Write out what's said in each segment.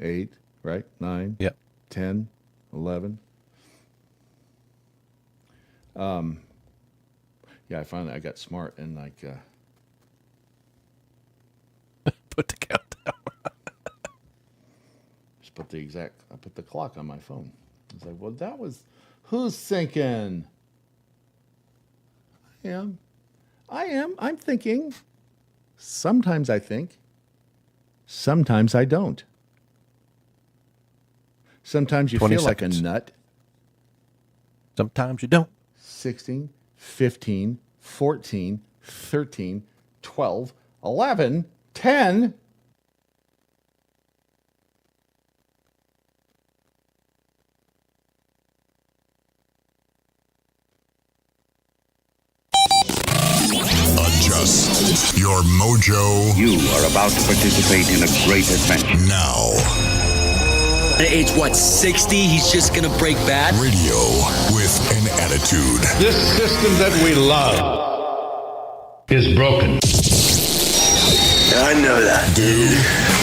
8, right? 9, Yep. 10, 11. Yeah, I got smart and Put the countdown. I put the clock on my phone. I was like, well, that was, who's thinking? I am. I'm thinking. Sometimes I think. Sometimes I don't. Sometimes you 20 feel seconds. like a nut. Sometimes you don't. 16, 15, 14, 13, 12, 11, 10. Adjust your mojo. You are about to participate in a great adventure. Now, At age, 60? He's just going to break bad? radio with an attitude. This system that we love is broken. I know that. Do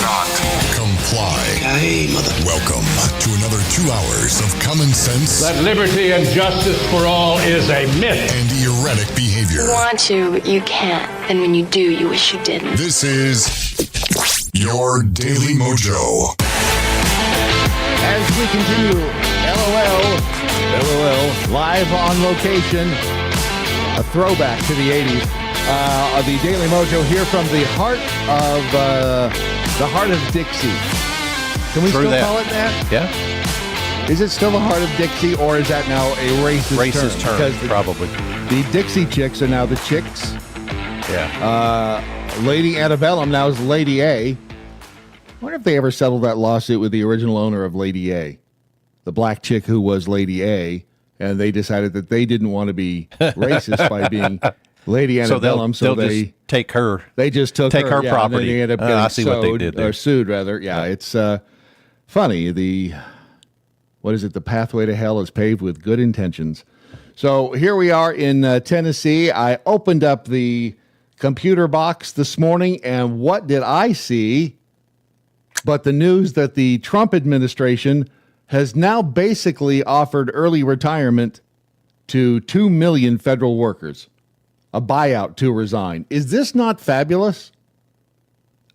not comply. Hey, mother. Welcome to another 2 hours of common sense That liberty and justice for all is a myth. and erratic behavior. You want to, but you can't. And when you do, you wish you didn't. This is your Daily Mojo. As we continue, LOL, live on location, a throwback to the 80s. The Daily Mojo here from the heart of Dixie. Can we True still that. call it that? Yeah. Is it still the heart of Dixie, or is that now a racist term? Because probably. the Dixie Chicks are now the Chicks. Yeah. Lady Antebellum now is Lady A. I wonder if they ever settled that lawsuit with the original owner of Lady A, the black chick who was Lady A, and they decided that they didn't want to be racist by being Lady Antebellum, so they'll they just take her. they just took her yeah, and then property. they ended up getting I see what they did there. or sued rather. Yeah, it's funny. The pathway to hell is paved with good intentions. So here we are in Tennessee. I opened up the computer box this morning, and what did I see? But the news that the Trump administration has now basically offered early retirement to 2 million federal workers, a buyout to resign. Is this not fabulous?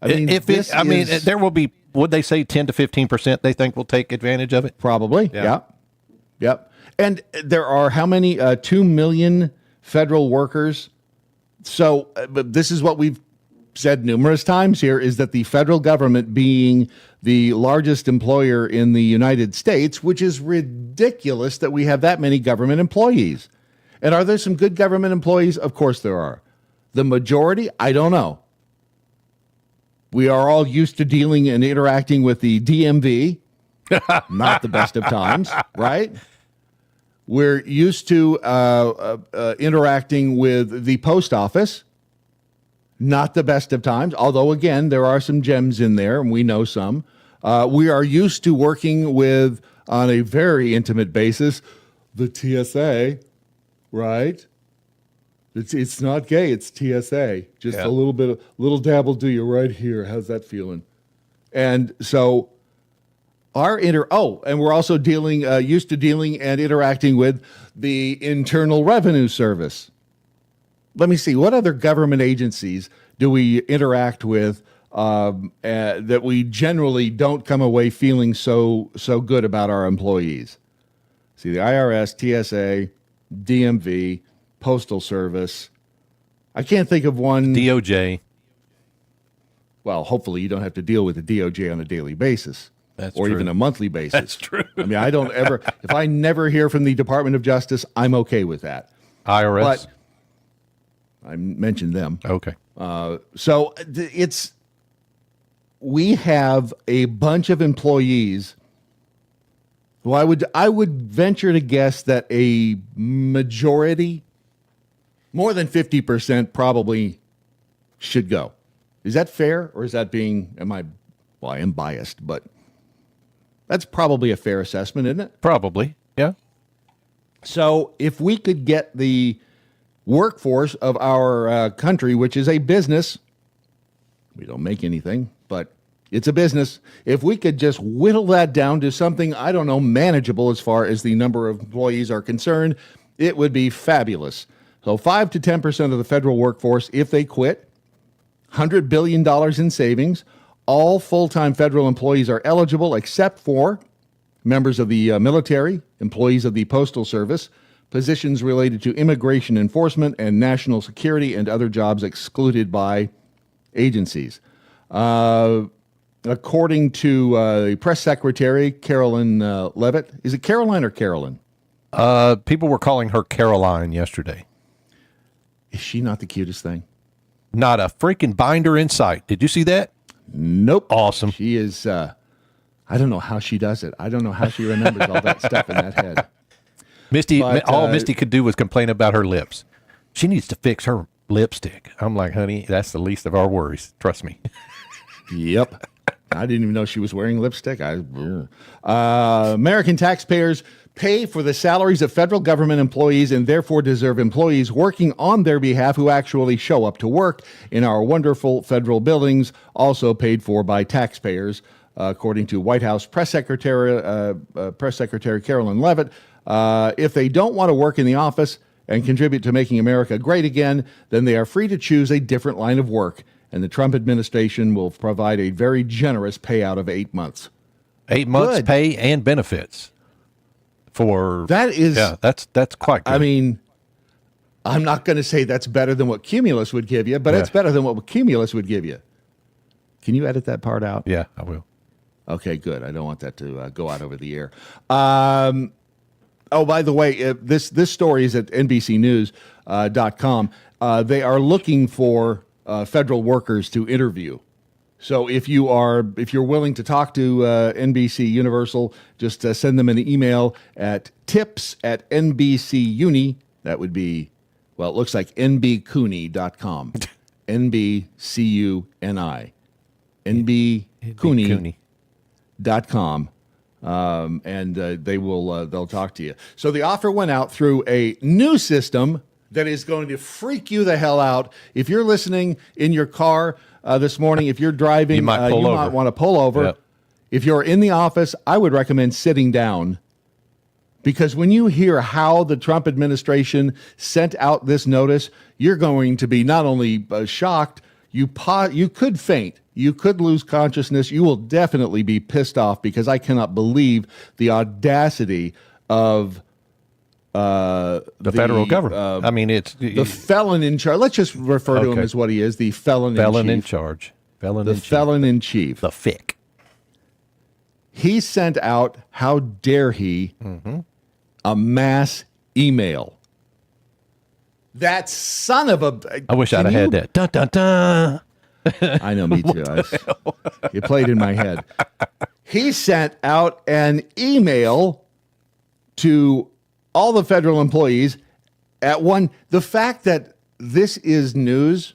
There will be, would they say 10 to 15% they think will take advantage of it? Probably. Yeah. Yep. And there are how many? 2 million federal workers. So but this is what we've said numerous times here, is that the federal government, being the largest employer in the United States, which is ridiculous that we have that many government employees. And are there some good government employees? Of course there are. The majority? I don't know. We are all used to dealing and interacting with the DMV. Not the best of times, right? We're used to interacting with the post office. Not the best of times, although, again, there are some gems in there, and we know some. We are used to working with, on a very intimate basis, the TSA, right? It's not gay, it's TSA. Just a little dab will do you right here. How's that feeling? And so and we're also used to dealing and interacting with the Internal Revenue Service. Let me see, what other government agencies do we interact with that we generally don't come away feeling so good about our employees? See, the IRS, TSA, DMV, Postal Service. I can't think of one. DOJ. Well, hopefully you don't have to deal with the DOJ on a daily basis. That's or true. even a monthly basis. That's true. I mean, I don't ever, if I never hear from the Department of Justice, I'm okay with that. IRS. But I mentioned them. Okay. So we have a bunch of employees who I would venture to guess that a majority, more than 50% probably should go. Is that fair? Or is that I am biased, but that's probably a fair assessment, isn't it? Probably. Yeah. So if we could get the workforce of our country, which is a business, we don't make anything, but It's a business. If we could just whittle that down to something, I don't know, manageable as far as the number of employees are concerned, it would be fabulous. So 5 to 10% of the federal workforce, if they quit, $100 billion in savings. All full-time federal employees are eligible except for members of the military, employees of the Postal Service, positions related to immigration enforcement and national security, and other jobs excluded by agencies. According to the press secretary, Carolyn Levitt. Is it Caroline or Carolyn? People were calling her Caroline yesterday. Is she not the cutest thing? Not a freaking binder in sight. Did you see that? Nope. Awesome. She is, I don't know how she does it. I don't know how she remembers all that stuff in that head. Misty, But, all Misty could do was complain about her lips. She needs to fix her lipstick. I'm like, honey, that's the least of our worries. Trust me. Yep. I didn't even know she was wearing lipstick. American taxpayers pay for the salaries of federal government employees and therefore deserve employees working on their behalf who actually show up to work in our wonderful federal buildings, also paid for by taxpayers, according to White House Press Secretary Carolyn Levitt. If they don't want to work in the office and contribute to making America great again, then they are free to choose a different line of work. And the Trump administration will provide a very generous payout of 8 months. 8 months Good. pay and benefits for That is, yeah, that's quite good. I mean, I'm not going to say that's better than what Cumulus would give you, but it's better than what Cumulus would give you. Can you edit that part out? Yeah, I will. Okay, good. I don't want that to go out over the air. Oh, by the way, this story is at NBCnews.com. They are looking for federal workers to interview. So if you're willing to talk to NBC Universal, just send them an email at tips@NBCUni. That would be, well, it looks like nbcooney.com. NBCUNI. nbcooney.com. And they'll talk to you. So the offer went out through a new system that is going to freak you the hell out. If you're listening in your car this morning, if you're driving, You might pull over. might want to pull over. Yep. If you're in the office, I would recommend sitting down, because when you hear how the Trump administration sent out this notice, you're going to be not only shocked, you could faint. You could lose consciousness. You will definitely be pissed off, because I cannot believe the audacity of The federal government. I mean, it's the felon in charge. Let's just refer to him Okay. as what he is, the felon in in chief. charge. The felon in chief. The FIC. He sent out, how dare he, a mass email. That son of a... I wish I'd have had that. Dun, dun, dun. I know, me too. It played in my head. He sent out an email to all the federal employees at one. The fact that this is news,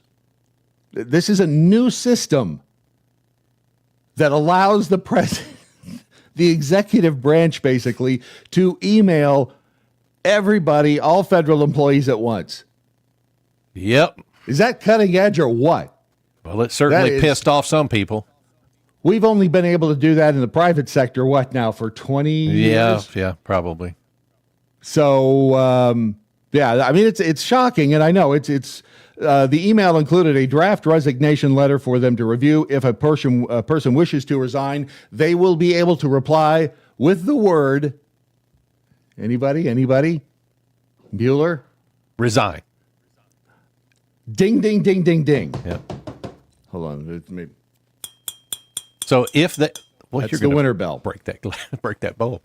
this is a new system that allows the president, the executive branch, basically, to email everybody, all federal employees at once. Yep. Is that cutting edge or what? Well, it certainly That is- pissed off some people. We've only been able to do that in the private sector, what now, for 20 years? Yeah, probably. So, yeah, I mean, it's shocking, and I know it's the email included a draft resignation letter for them to review. If a person wishes to resign, they will be able to reply with the word, anybody? Bueller? Resign. Ding, ding, ding, ding, ding. Yeah. Hold on. Maybe. So if that, well, That's you're the gonna winter bell. break that bulb.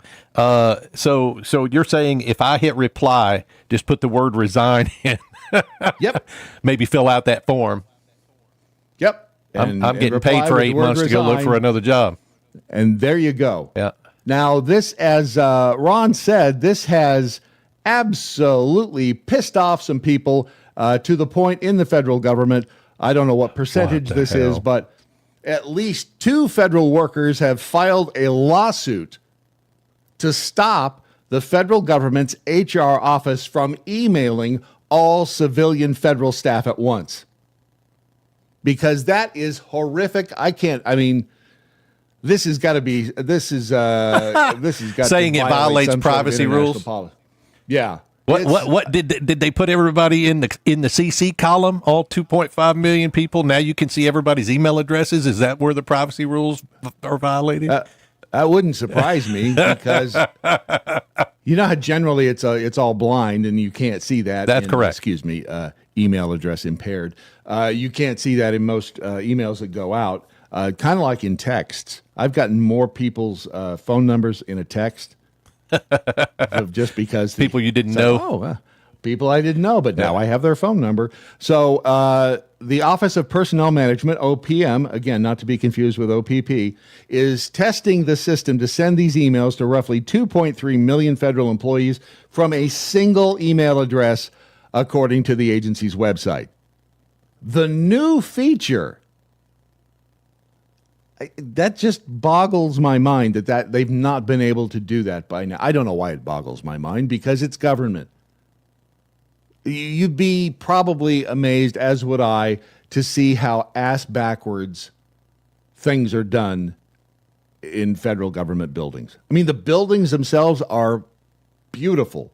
So you're saying if I hit reply, just put the word resign in. Yep. Maybe fill out that form. Yep. I'm And getting reply paid for with 8 the word months to go look for resign, another job. And there you go. Yeah. Now, this, as Ron said, this has absolutely pissed off some people to the point in the federal government. I don't know what percentage What the this is, hell? but at least 2 federal workers have filed a lawsuit to stop the federal government's HR office from emailing all civilian federal staff at once. Because that is horrific. I mean, This has got to be. This has got Saying to it violate violates some sort of privacy international rules? policy. Yeah. What did they put everybody in the CC column? All 2.5 million people. Now you can see everybody's email addresses. Is that where the privacy rules are violated? That wouldn't surprise me because you know how generally it's all blind and you can't see that. That's correct. Excuse me, email address impaired. You can't see that in most emails that go out. Kind of like in texts. I've gotten more people's phone numbers in a text just because People you didn't know. People I didn't know, but now I have their phone number. So the Office of Personnel Management, OPM, again, not to be confused with OPP, is testing the system to send these emails to roughly 2.3 million federal employees from a single email address, according to the agency's website. The new feature, that just boggles my mind that they've not been able to do that by now. I don't know why it boggles my mind, because it's government. You'd be probably amazed, as would I, to see how ass backwards things are done in federal government buildings. I mean, the buildings themselves are beautiful.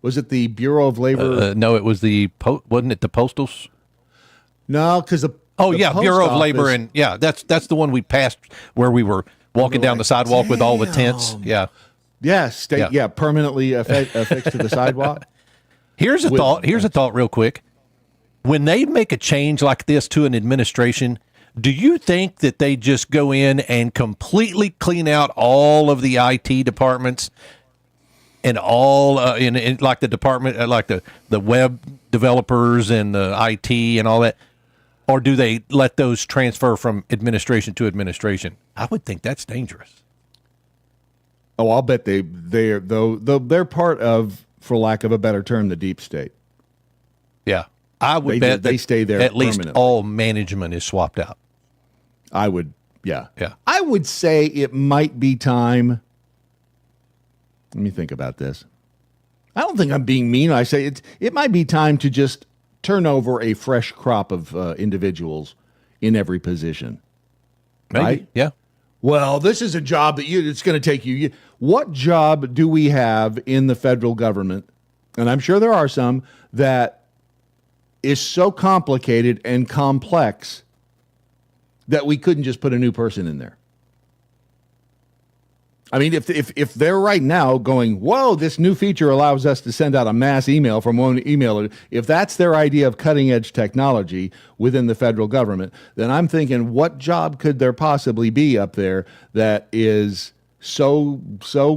Was it the Bureau of Labor? No, it was wasn't it the Postal? No, because the Bureau of Labor, Office, and that's the one we passed where we were walking down the sidewalk with all the tents. Yeah, permanently affixed to the sidewalk. Here's a thought real quick. When they make a change like this to an administration, do you think that they just go in and completely clean out all of the IT departments and all in like the department, like the web developers and the IT and all that? Or do they let those transfer from administration to administration? I would think that's dangerous. Oh, I'll bet they're part of, for lack of a better term, the deep state. Yeah, I would bet they stay there at least permanently. all management is swapped out. I would, yeah. Yeah. I would say it might be time. Let me think about this. I don't think I'm being mean. I say it might be time to just turn over a fresh crop of individuals in every position. Maybe. Right? Yeah. Well, this is a job that it's going to take you. What job do we have in the federal government? And I'm sure there are some that is so complicated and complex that we couldn't just put a new person in there. I mean, if they're right now going, whoa, this new feature allows us to send out a mass email from one emailer, if that's their idea of cutting edge technology within the federal government, then I'm thinking, what job could there possibly be up there that is so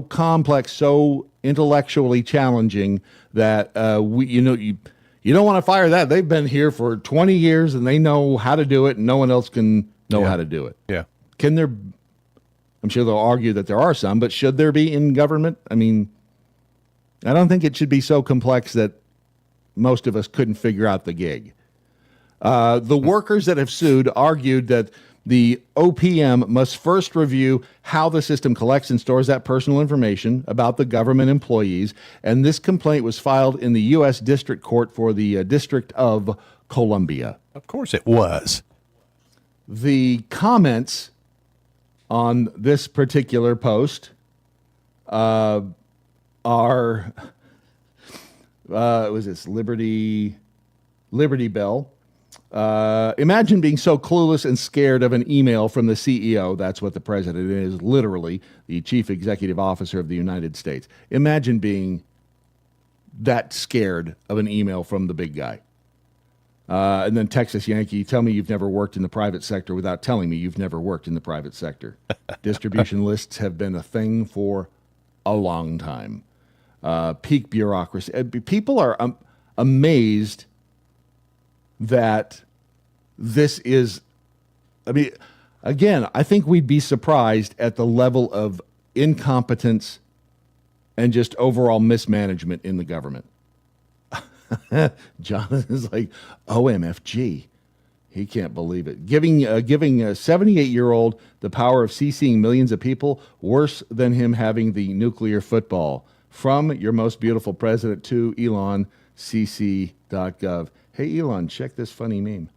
complex, so intellectually challenging that you don't want to fire that. They've been here for 20 years and they know how to do it, and no one else can know how to do it. Yeah. Can there? I'm sure they'll argue that there are some, but should there be in government? I mean, I don't think it should be so complex that most of us couldn't figure out the gig. The workers that have sued argued that the OPM must first review how the system collects and stores that personal information about the government employees, and this complaint was filed in the U.S. District Court for the District of Columbia. Of course it was. The comments on this particular post are was this Liberty Bell? Imagine being so clueless and scared of an email from the CEO. That's what the president is, literally the chief executive officer of the United States. Imagine being that scared of an email from the big guy. And then Texas Yankee, tell me you've never worked in the private sector without telling me you've never worked in the private sector. Distribution lists have been a thing for a long time. Peak bureaucracy. People are amazed that this is, I mean, again, I think we'd be surprised at the level of incompetence and just overall mismanagement in the government. Jonathan's like, OMFG. He can't believe it. Giving a 78-year-old the power of CCing millions of people, worse than him having the nuclear football. From your most beautiful president to Elon, cc.gov. Hey, Elon, check this funny meme.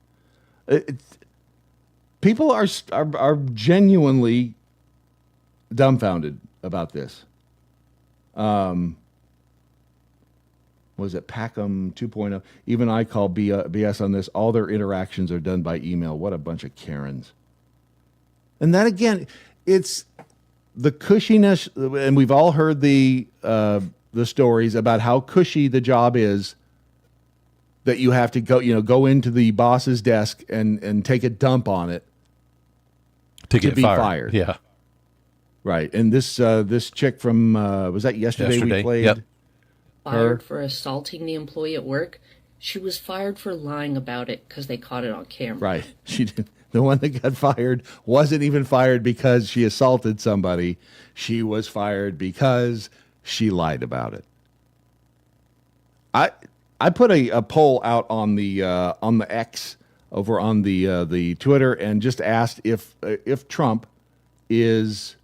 People are genuinely dumbfounded about this. Was it Packham 2.0? Even I call BS on this. All their interactions are done by email. What a bunch of Karens. And that, again, it's the cushiness, and we've all heard the stories about how cushy the job is, that you have to go into the boss's desk and take a dump on it to get be fired. Yeah. Right. And this chick from, was that yesterday we played? Yep. Fired for assaulting the employee at work. She was fired for lying about it because they caught it on camera. Right. She did. The one that got fired wasn't even fired because she assaulted somebody. She was fired because she lied about it. I put a poll out on the X over on the Twitter and just asked if Trump is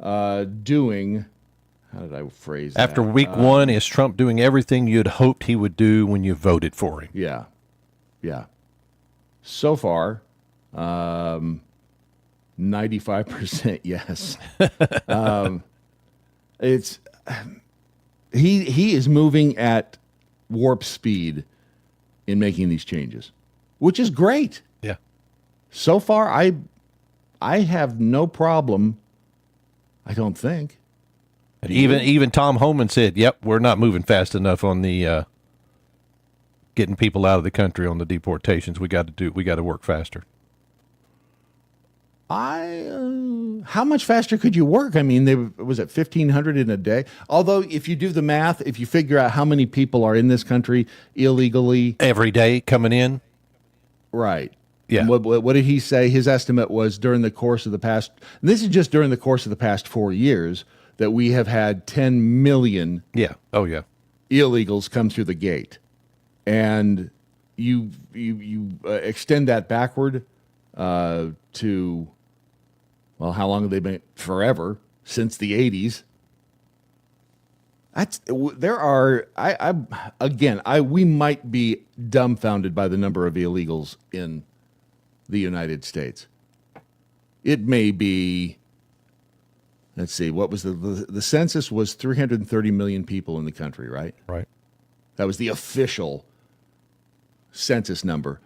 doing. How did I phrase that? After week one, is Trump doing everything you'd hoped he would do when you voted for him? Yeah. Yeah. So far, 95% yes. It's he is moving at warp speed in making these changes, which is great. Yeah. So far, I have no problem. I don't think. And even Tom Homan said, "Yep, we're not moving fast enough on the getting people out of the country on the deportations. We got to work faster." How much faster could you work? I mean, was it 1,500 in a day? Although, if you do the math, if you figure out how many people are in this country illegally every day coming in, right? Yeah. What did he say? His estimate was during the course of the past. And this is just during the course of the past 4 years that we have had 10 million. Yeah. Oh yeah. Illegals come through the gate, and you extend that backward to. Well, how long have they been? Forever, since the 80s. We might be dumbfounded by the number of illegals in the United States. It may be, let's see, what was the census was 330 million people in the country, right? Right. That was the official census number.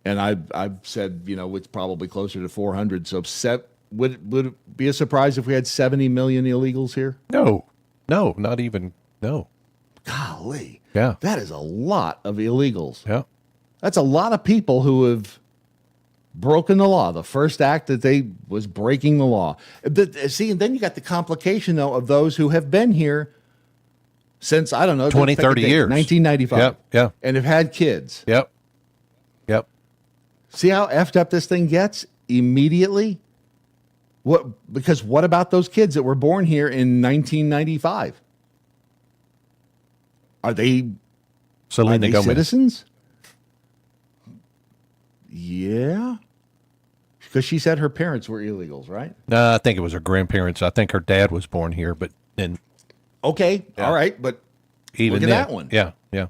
And I've said, it's probably closer to 400. So would it be a surprise if we had 70 million illegals here? No, not even, no. Golly. Yeah. That is a lot of illegals. Yeah. That's a lot of people who have broken the law. The first act that they was breaking the law. See, and then you got the complication, though, of those who have been here since, I don't know, 20, 30 years. 1995. Yep. Yeah. And have had kids. Yep. Yep. See how effed up this thing gets immediately? Because what about those kids that were born here in 1995? Are they citizens? Yeah. Because she said her parents were illegals, right? No, I think it was her grandparents. I think her dad was born here, but then. Okay, yeah. All right, but even look at that one. Yeah, yeah.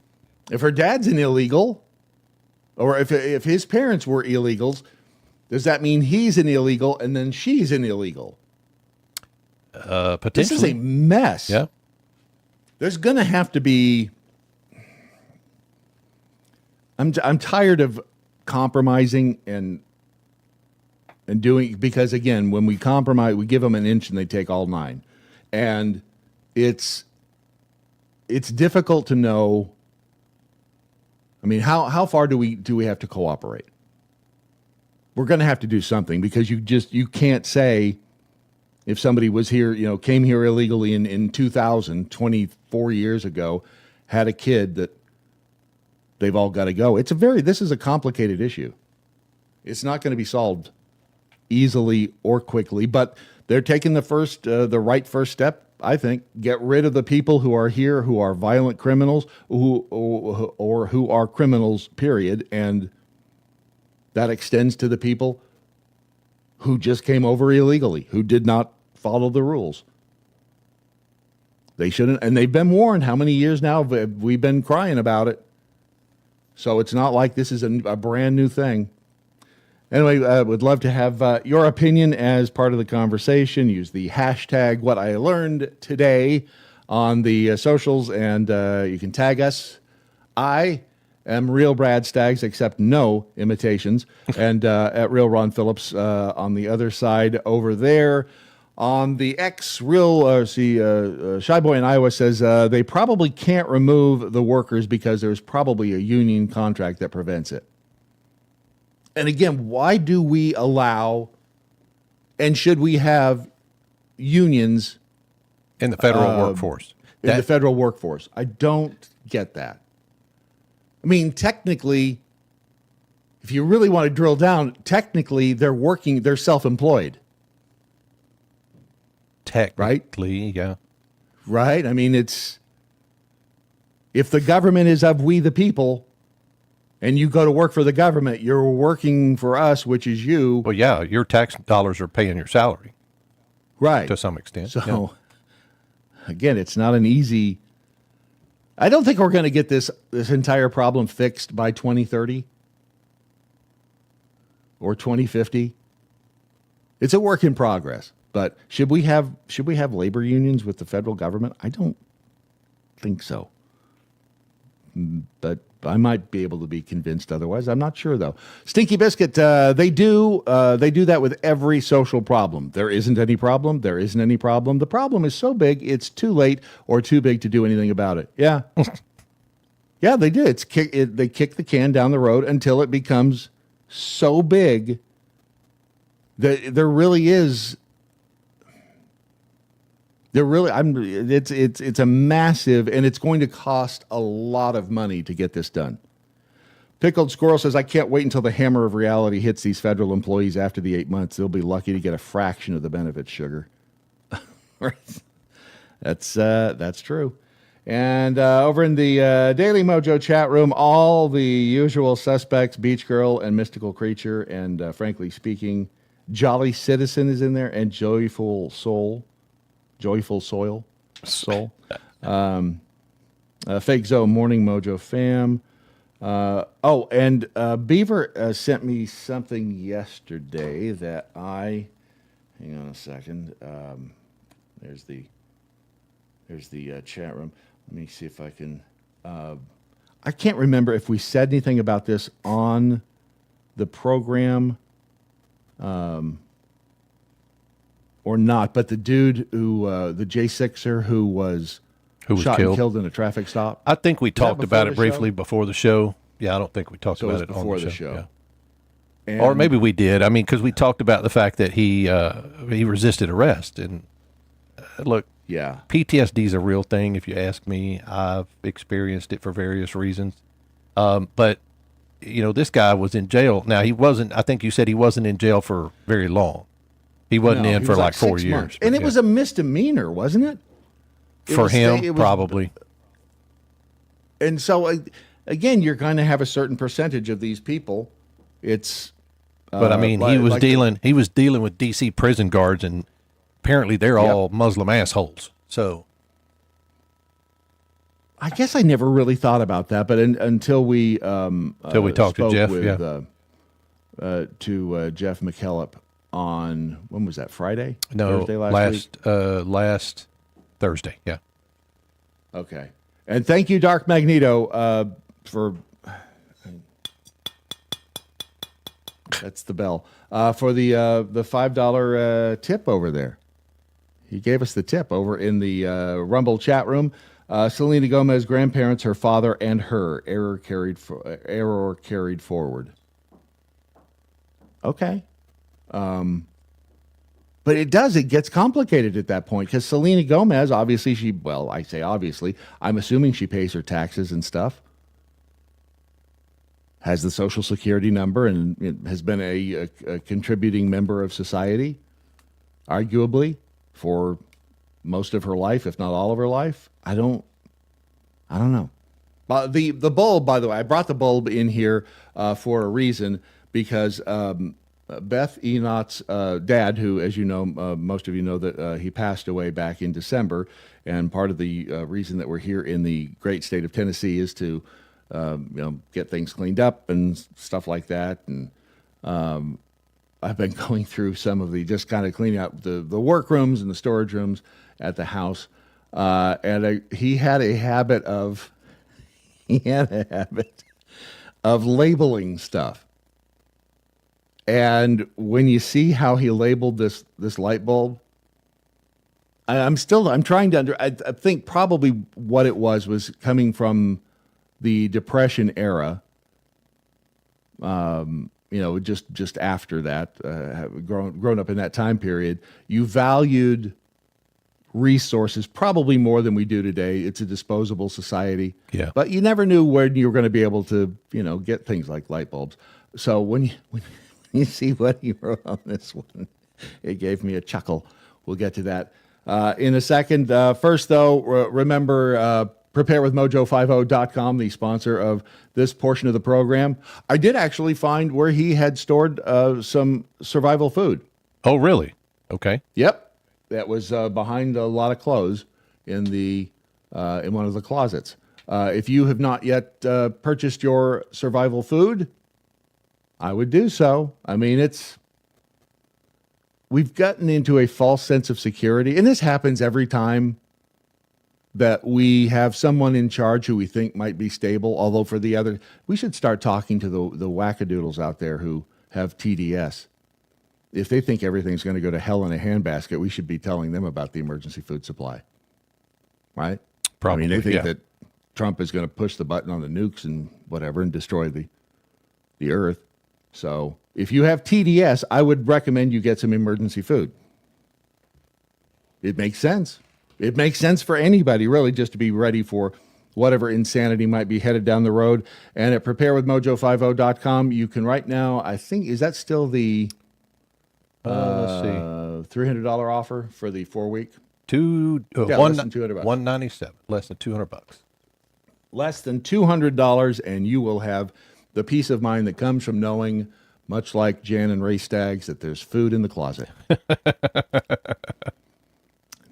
If her dad's an illegal, or if his parents were illegals, does that mean he's an illegal and then she's an illegal? Potentially. This is a mess. Yeah. There's going to have to be. I'm tired of compromising and doing, because again, when we compromise, we give them an inch and they take all 9, and it's difficult to know. I mean, how far do we have to cooperate? We're going to have to do something, because you can't say if somebody was here, came here illegally in 2000, 24 years ago, had a kid, that they've all got to go. This is a complicated issue. It's not going to be solved easily or quickly, but they're taking the right first step, I think. Get rid of the people who are here, who are violent criminals, or who are criminals, period, and that extends to the people who just came over illegally, who did not follow the rules. They shouldn't, and they've been warned. How many years now have we been crying about it? So it's not like this is a brand new thing. Anyway, I would love to have your opinion as part of the conversation. Use the hashtag what I learned today on the socials, and you can tag us. I am Real Brad Staggs, except no imitations, and at Real Ron Phillips on the other side over there. On the X, Shy Boy in Iowa says they probably can't remove the workers because there's probably a union contract that prevents it. And again, why do we allow and should we have unions in the federal workforce? In the federal workforce. I don't get that. I mean, technically, if you really want to drill down, technically they're self-employed. Technically, yeah. Right? I mean, if the government is of we the people, and you go to work for the government, you're working for us, which is you. Well, yeah, your tax dollars are paying your salary. Right. To some extent. So, again, it's not an easy... I don't think we're going to get this entire problem fixed by 2030 or 2050. It's a work in progress. But should we have labor unions with the federal government? I don't think so. But I might be able to be convinced otherwise. I'm not sure, though. Stinky Biscuit, they do that with every social problem. There isn't any problem. There isn't any problem. The problem is so big, it's too late or too big to do anything about it. Yeah. Yeah, they do. They kick the can down the road until it becomes so big that there really is... It's a massive, and it's going to cost a lot of money to get this done. Pickled Squirrel says, I can't wait until the hammer of reality hits these federal employees after the 8 months. They'll be lucky to get a fraction of the benefits, sugar. That's true. And over in the Daily MoJo chat room, all the usual suspects, Beach Girl and Mystical Creature, and frankly speaking, Jolly Citizen is in there, and Joyful Soul. Fake Zoe, Morning Mojo fam. And Beaver sent me something yesterday that hang on a second. There's the chat room. Let me see if I can, I can't remember if we said anything about this on the program, or not, but the dude who, the J6er who was shot and killed in a traffic stop. I think we talked about it briefly before the show. Yeah, I don't think we talked about it on the show. Yeah. Or maybe we did. I mean, because we talked about the fact that he resisted arrest. And look, yeah, PTSD is a real thing, if you ask me. I've experienced it for various reasons. But, this guy was in jail. Now, I think you said he wasn't in jail for very long. He wasn't in for like 4 years. Months. And it was a misdemeanor, wasn't it? For him, probably. And so, again, you're going to have a certain percentage of these people. It's... But, I mean, he was dealing with D.C. prison guards, and apparently they're all Muslim assholes. So... I guess I never really thought about that, but until we... until we talked to Jeff, to Jeff McKellop on, when was that, Friday? No, Thursday last week? Last Thursday, yeah. Okay. And thank you, Dark Magneto, for... That's the bell. For the $5 tip over there. He gave us the tip over in the Rumble chat room. Selena Gomez, grandparents, her father, and her. Error carried forward. Okay. But it gets complicated at that point because Selena Gomez, obviously, I say obviously, I'm assuming she pays her taxes and stuff, has the Social Security number, and it has been a contributing member of society, arguably, for most of her life, if not all of her life. I don't know. The bulb, by the way, I brought the bulb in here for a reason because Beth Enot's dad, who, as you know, most of you know that he passed away back in December, and part of the reason that we're here in the great state of Tennessee is to get things cleaned up and stuff like that, and I've been going through some of the, just kind of cleaning out the workrooms and the storage rooms at the house. He had a habit of labeling stuff. And when you see how he labeled this light bulb, I'm trying to I think probably what it was coming from the Depression era. Just after that, grown up in that time period, you valued resources probably more than we do today. It's a disposable society. Yeah. But you never knew when you were going to be able to, get things like light bulbs. So when you see what he wrote on this one, it gave me a chuckle. We'll get to that in a second. First, though, remember preparewithmojo50.com, the sponsor of this portion of the program. I did actually find where he had stored some survival food. Oh, really? Okay. Yep. That was behind a lot of clothes in one of the closets. If you have not yet purchased your survival food, I would do so. I mean, we've gotten into a false sense of security, and this happens every time that we have someone in charge who we think might be stable. Although we should start talking to the wackadoodles out there who have TDS. If they think everything's going to go to hell in a handbasket, we should be telling them about the emergency food supply, right? Probably. I mean, they think that Trump is going to push the button on the nukes and whatever and destroy the earth. So if you have TDS, I would recommend you get some emergency food. It makes sense. It makes sense for anybody, really, just to be ready for whatever insanity might be headed down the road. And at preparewithmojo50.com, you can right now, I think, is that still the let's see, $300 offer for the 4-week? Less than $200. $197, less than $200. Less than $200, and you will have the peace of mind that comes from knowing, much like Jan and Ray Staggs, that there's food in the closet.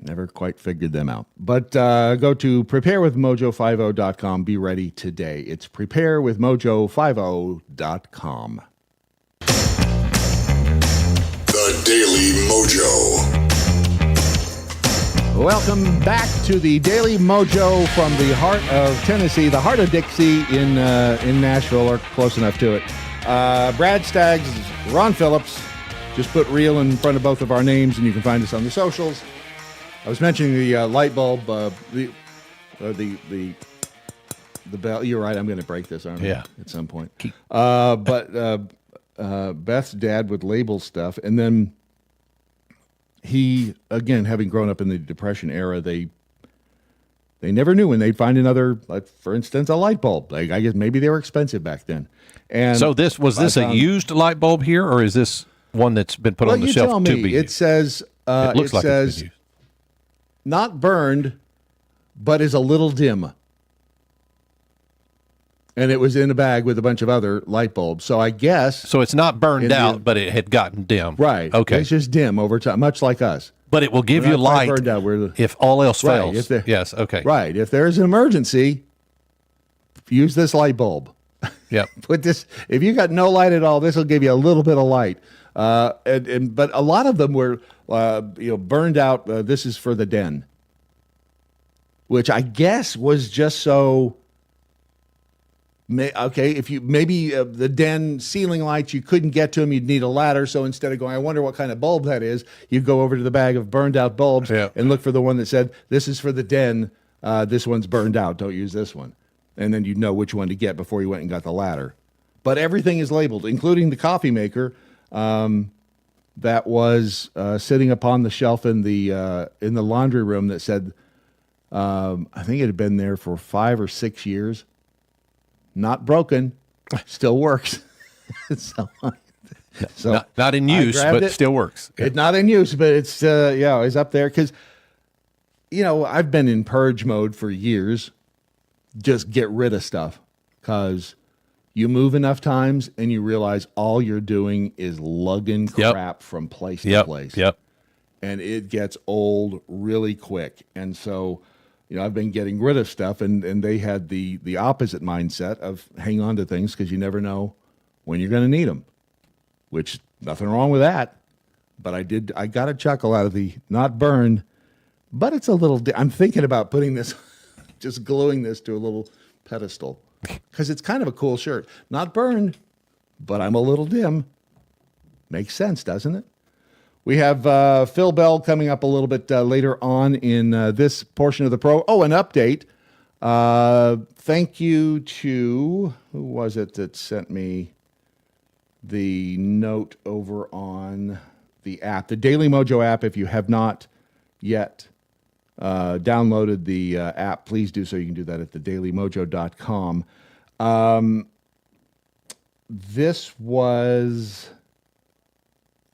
Never quite figured them out. But go to preparewithmojo50.com. Be ready today. It's preparewithmojo50.com. The Daily Mojo. Welcome back to the Daily Mojo from the heart of Tennessee, the heart of Dixie in Nashville, or close enough to it. Brad Staggs, Ron Phillips. Just put real in front of both of our names, and you can find us on the socials. I was mentioning the light bulb, the bell. You're right. I'm going to break this, aren't I? Yeah. At some point. But Beth's dad would label stuff, and then he, again, having grown up in the Depression era, they never knew when they'd find another, like, for instance, a light bulb. Like, I guess maybe they were expensive back then. And so this a used light bulb here, or is this one that's been put on the shelf to be used? It says it looks like it's been used. Not burned, but is a little dim. And it was in a bag with a bunch of other light bulbs. So I guess... So it's not burned out, but it had gotten dim. Right. Okay. It's just dim over time, much like us. But it will give you light if all else fails. Yes, okay. Right. If there's an emergency, use this light bulb. Yep. Put this... If you got no light at all, this will give you a little bit of light. But a lot of them were burned out. This is for the den, which I guess was just so. Okay, if you the den ceiling lights, you couldn't get to them, you'd need a ladder. So instead of going, I wonder what kind of bulb that is, you'd go over to the bag of burned out bulbs and look for the one that said, this is for the den. This one's burned out. Don't use this one. And then you'd know which one to get before you went and got the ladder. But everything is labeled, including the coffee maker that was sitting upon the shelf in the laundry room that said, I think it had been there for 5 or 6 years. Not broken, still works. so not in use, but still works. It's not in use, but it's it's up there because I've been in purge mode for years. Just get rid of stuff because you move enough times and you realize all you're doing is lugging crap from place to place. Yep. And it gets old really quick. And so, I've been getting rid of stuff, and they had the opposite mindset of hang on to things because you never know when you're going to need them. which nothing wrong with that. But I got a chuckle out of the not burned, but it's a little, I'm thinking about putting this, just gluing this to a little pedestal because it's kind of a cool shirt. Not burned, but I'm a little dim. Makes sense, doesn't it? We have Phil Bell coming up a little bit later on in this portion of the pro. Oh, an update. Thank you to, who was it that sent me the note over on the app, the Daily MoJo app. If you have not yet downloaded the app, please do so. You can do that at thedailymojo.com. This was...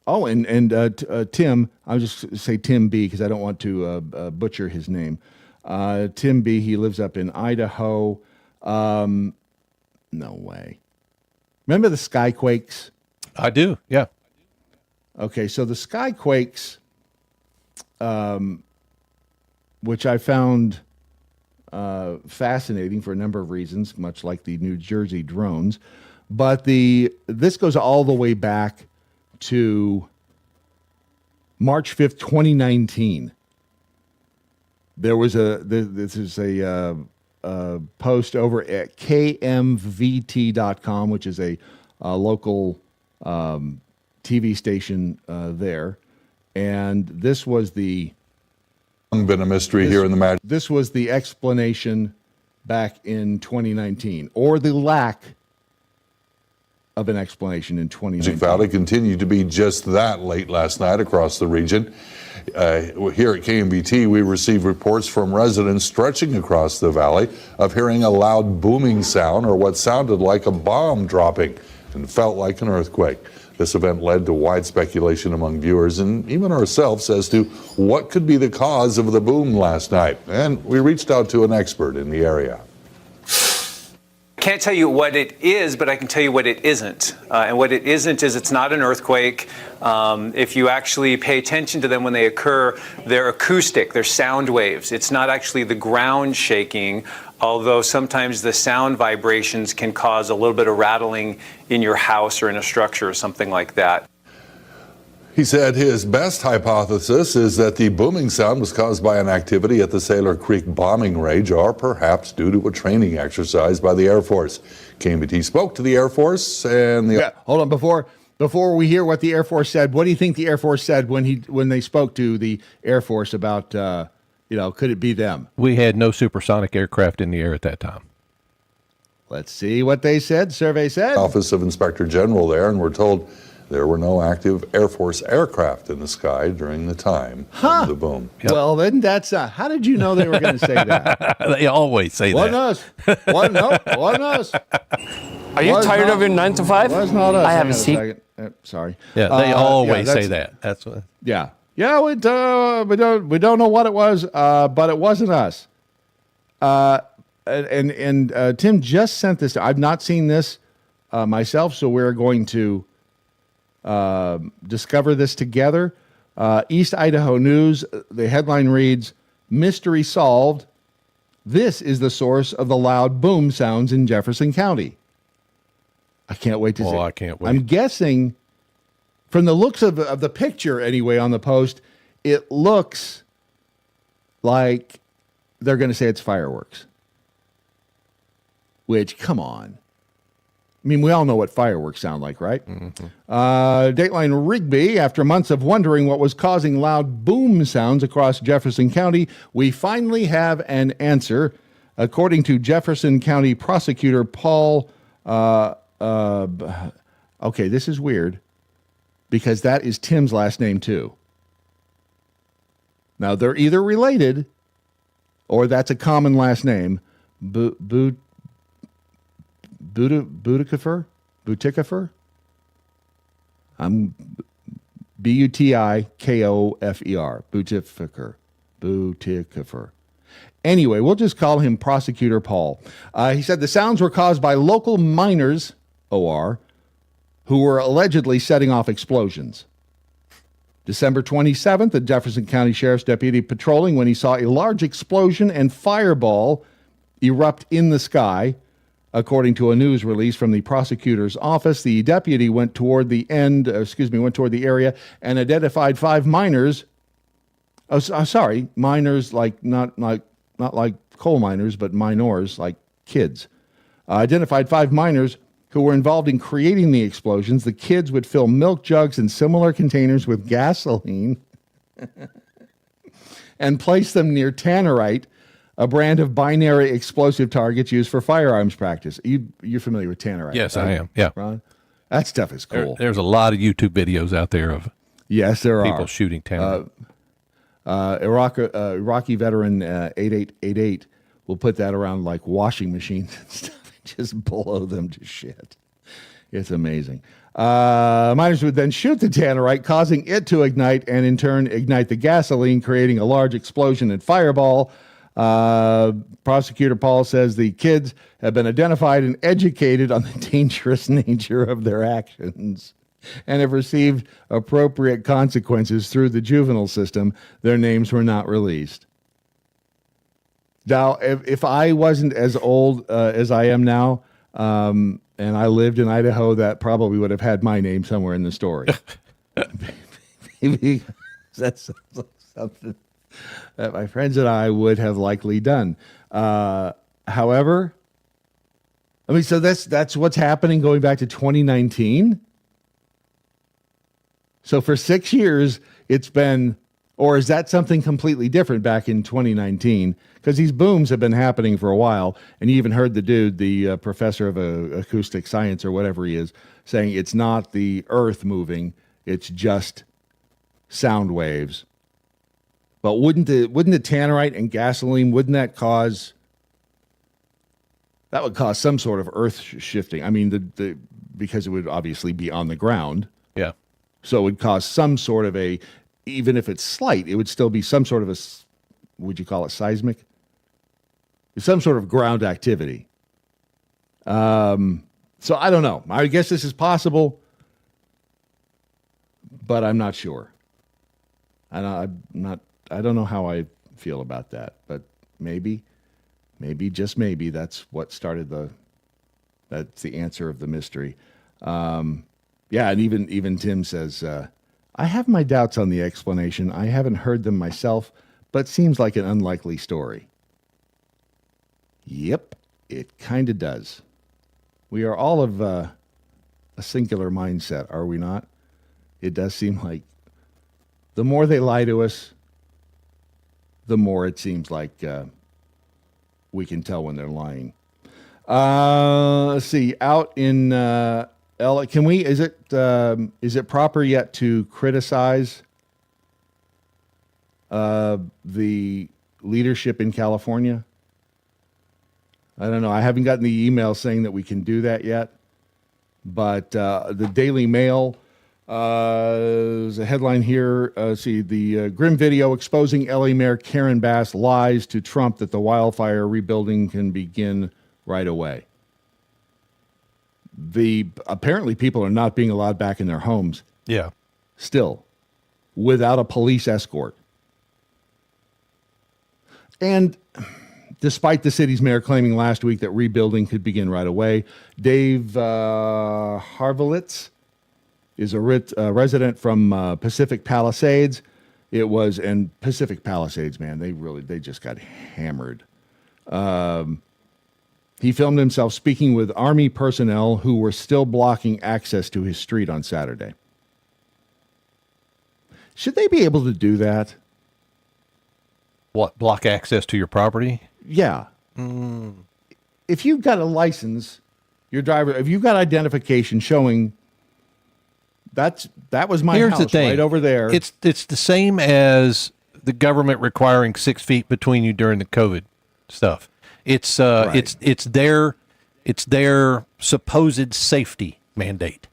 Oh, and Tim, I'll just say Tim B because I don't want to butcher his name. Tim B, he lives up in Idaho. No way. Remember the Skyquakes? I do, yeah. Okay, so the Skyquakes, which I found fascinating for a number of reasons, much like the New Jersey drones, but this goes all the way back to March 5th, 2019. There was this is a post over at kmvt.com, which is a local TV station there. And this was been a mystery here in the This was the explanation back in 2019, or the lack of an explanation in 2019. Magic Valley continued to be just that late last night across the region. Here at KMBT, we received reports from residents stretching across the valley of hearing a loud booming sound or what sounded like a bomb dropping and felt like an earthquake. This event led to wide speculation among viewers and even ourselves as to what could be the cause of the boom last night. And we reached out to an expert in the area. Can't tell you what it is, but I can tell you what it isn't. And what it isn't is it's not an earthquake. If you actually pay attention to them when they occur, they're acoustic, they're sound waves. It's not actually the ground shaking, although sometimes the sound vibrations can cause a little bit of rattling in your house or in a structure or something like that. He said his best hypothesis is that the booming sound was caused by an activity at the Sailor Creek bombing range or perhaps due to a training exercise by the Air Force. KMBT spoke to the Air Force and the... Yeah, hold on. Before we hear what the Air Force said, what do you think the Air Force said when they spoke to the Air Force about, could it be them? We had no supersonic aircraft in the air at that time. Let's see what they said. Survey said. Office of Inspector General there, and we're told there were no active Air Force aircraft in the sky during the time of the boom. Yep. Well, then that's how did you know they were going to say that? They always say wasn't that. Wasn't us. Wasn't us. Are you tired of your 9 to 5? Was not us. I have a seat. Sorry. Yeah, they always say that. That's what. Yeah. Yeah, we don't know what it was, but it wasn't us. And Tim just sent this. I've not seen this myself, so we're going to discover this together. East Idaho News, the headline reads, "Mystery Solved. This is the source of the loud boom sounds in Jefferson County." I can't wait to see. I can't wait. I'm guessing, from the looks of the picture anyway on the post, it looks like they're going to say it's fireworks. Which, come on. I mean, we all know what fireworks sound like, right? Mm-hmm. Dateline Rigby, after months of wondering what was causing loud boom sounds across Jefferson County, we finally have an answer. According to Jefferson County Prosecutor Paul, okay, this is weird, because that is Tim's last name too. Now, they're either related, or that's a common last name. Butikofer? I'm Butikofer. Butikofer. Anyway, we'll just call him Prosecutor Paul. He said the sounds were caused by local miners, OR, who were allegedly setting off explosions. December 27th, the Jefferson County Sheriff's deputy patrolling when he saw a large explosion and fireball erupt in the sky. According to a news release from the prosecutor's office, the deputy went toward the area and identified 5 minors. Minors like not like coal miners, but minors like kids. Identified 5 minors who were involved in creating the explosions. The kids would fill milk jugs and similar containers with gasoline and place them near tannerite, a brand of binary explosive targets used for firearms practice. You're familiar with tannerite? Yes, right? I am. Yeah. Ron? That stuff is cool. There's a lot of YouTube videos out there of people shooting tannerite. Iraqi veteran 8888 will put that around like washing machines and stuff and just blow them to shit. It's amazing. Miners would then shoot the tannerite, causing it to ignite and in turn ignite the gasoline, creating a large explosion and fireball. Prosecutor Paul says the kids have been identified and educated on the dangerous nature of their actions and have received appropriate consequences through the juvenile system. Their names were not released. Now, if I wasn't as old as I am now, and I lived in Idaho, that probably would have had my name somewhere in the story. Maybe that's something that my friends and I would have likely done. However, I mean, so that's what's happening going back to 2019. So for 6 years, it's been, or is that something completely different back in 2019? Because these booms have been happening for a while, and you even heard the dude, the professor of acoustic science or whatever he is, saying it's not the earth moving, it's just sound waves. But wouldn't the tannerite and gasoline, wouldn't that cause, that would cause some sort of earth shifting? I mean, because it would obviously be on the ground. Yeah. So it would cause some sort of even if it's slight, it would still be some sort of would you call it seismic? Some sort of ground activity. So I don't know. I guess this is possible, but I'm not sure. I don't know how I feel about that, but maybe, just maybe that's what started that's the answer of the mystery. Yeah, and even Tim says, I have my doubts on the explanation. I haven't heard them myself, but seems like an unlikely story. Yep, it kind of does. We are all of a singular mindset, are we not? It does seem like the more they lie to us, the more it seems like we can tell when they're lying. Let's see. Out in LA, is it proper yet to criticize the leadership in California? I don't know. I haven't gotten the email saying that we can do that yet. But the Daily Mail, there's a headline here. The grim video exposing LA Mayor Karen Bass lies to Trump that the wildfire rebuilding can begin right away. Apparently people are not being allowed back in their homes. Yeah. Still, without a police escort. And despite the city's mayor claiming last week that rebuilding could begin right away, Dave Harvelitz is a resident from Pacific Palisades. And Pacific Palisades, man, they just got hammered. He filmed himself speaking with Army personnel who were still blocking access to his street on Saturday. Should they be able to do that? What, block access to your property? Yeah. If you've got a license, your driver, if you've got identification showing that was my Here's house the thing. right over there. It's the same as the government requiring 6 feet between you during the COVID stuff. It's Right. it's their supposed safety mandate.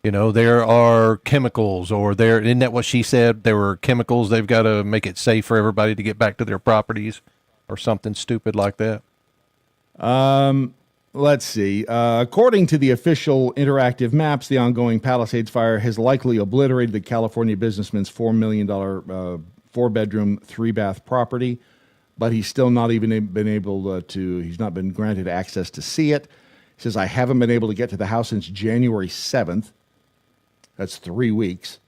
You know, there are chemicals, isn't that what she said? There were chemicals. They've got to make it safe for everybody to get back to their properties, or something stupid like that. Let's see. According to the official interactive maps, the ongoing Palisades fire has likely obliterated the California businessman's $4 million 4-bedroom, 3-bath property. but he's still not even been able he's not been granted access to see it. He says, I haven't been able to get to the house since January 7th. That's 3 weeks.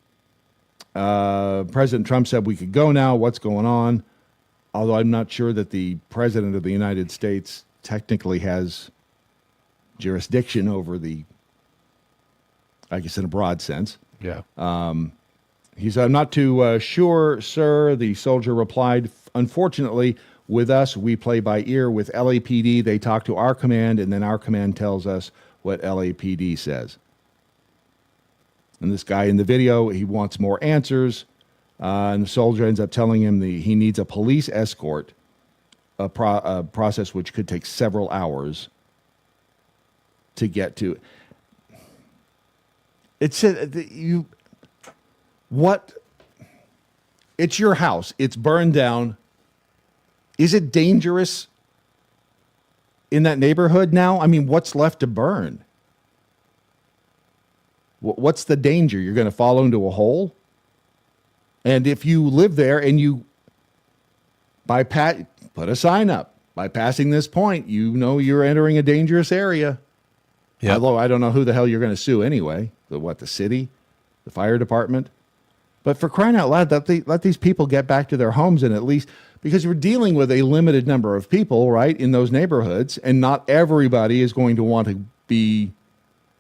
President Trump said we could go now. What's going on? Although I'm not sure that the President of the United States technically has jurisdiction over I guess in a broad sense. Yeah. He said, I'm not too sure, sir. The soldier replied, unfortunately, with us, we play by ear. With LAPD, they talk to our command, and then our command tells us what LAPD says. And this guy in the video, he wants more answers. And the soldier ends up telling him he needs a police escort, a process which could take several hours to get to. It said it's your house. It's burned down. Is it dangerous in that neighborhood now? I mean, what's left to burn? What's the danger? You're going to fall into a hole? And if you live there and you put a sign up, bypassing this point, you know you're entering a dangerous area. Yep. Although I don't know who the hell you're going to sue anyway. The city, the fire department. But for crying out loud, let these people get back to their homes, and at least, because we're dealing with a limited number of people, right, in those neighborhoods, and not everybody is going to want to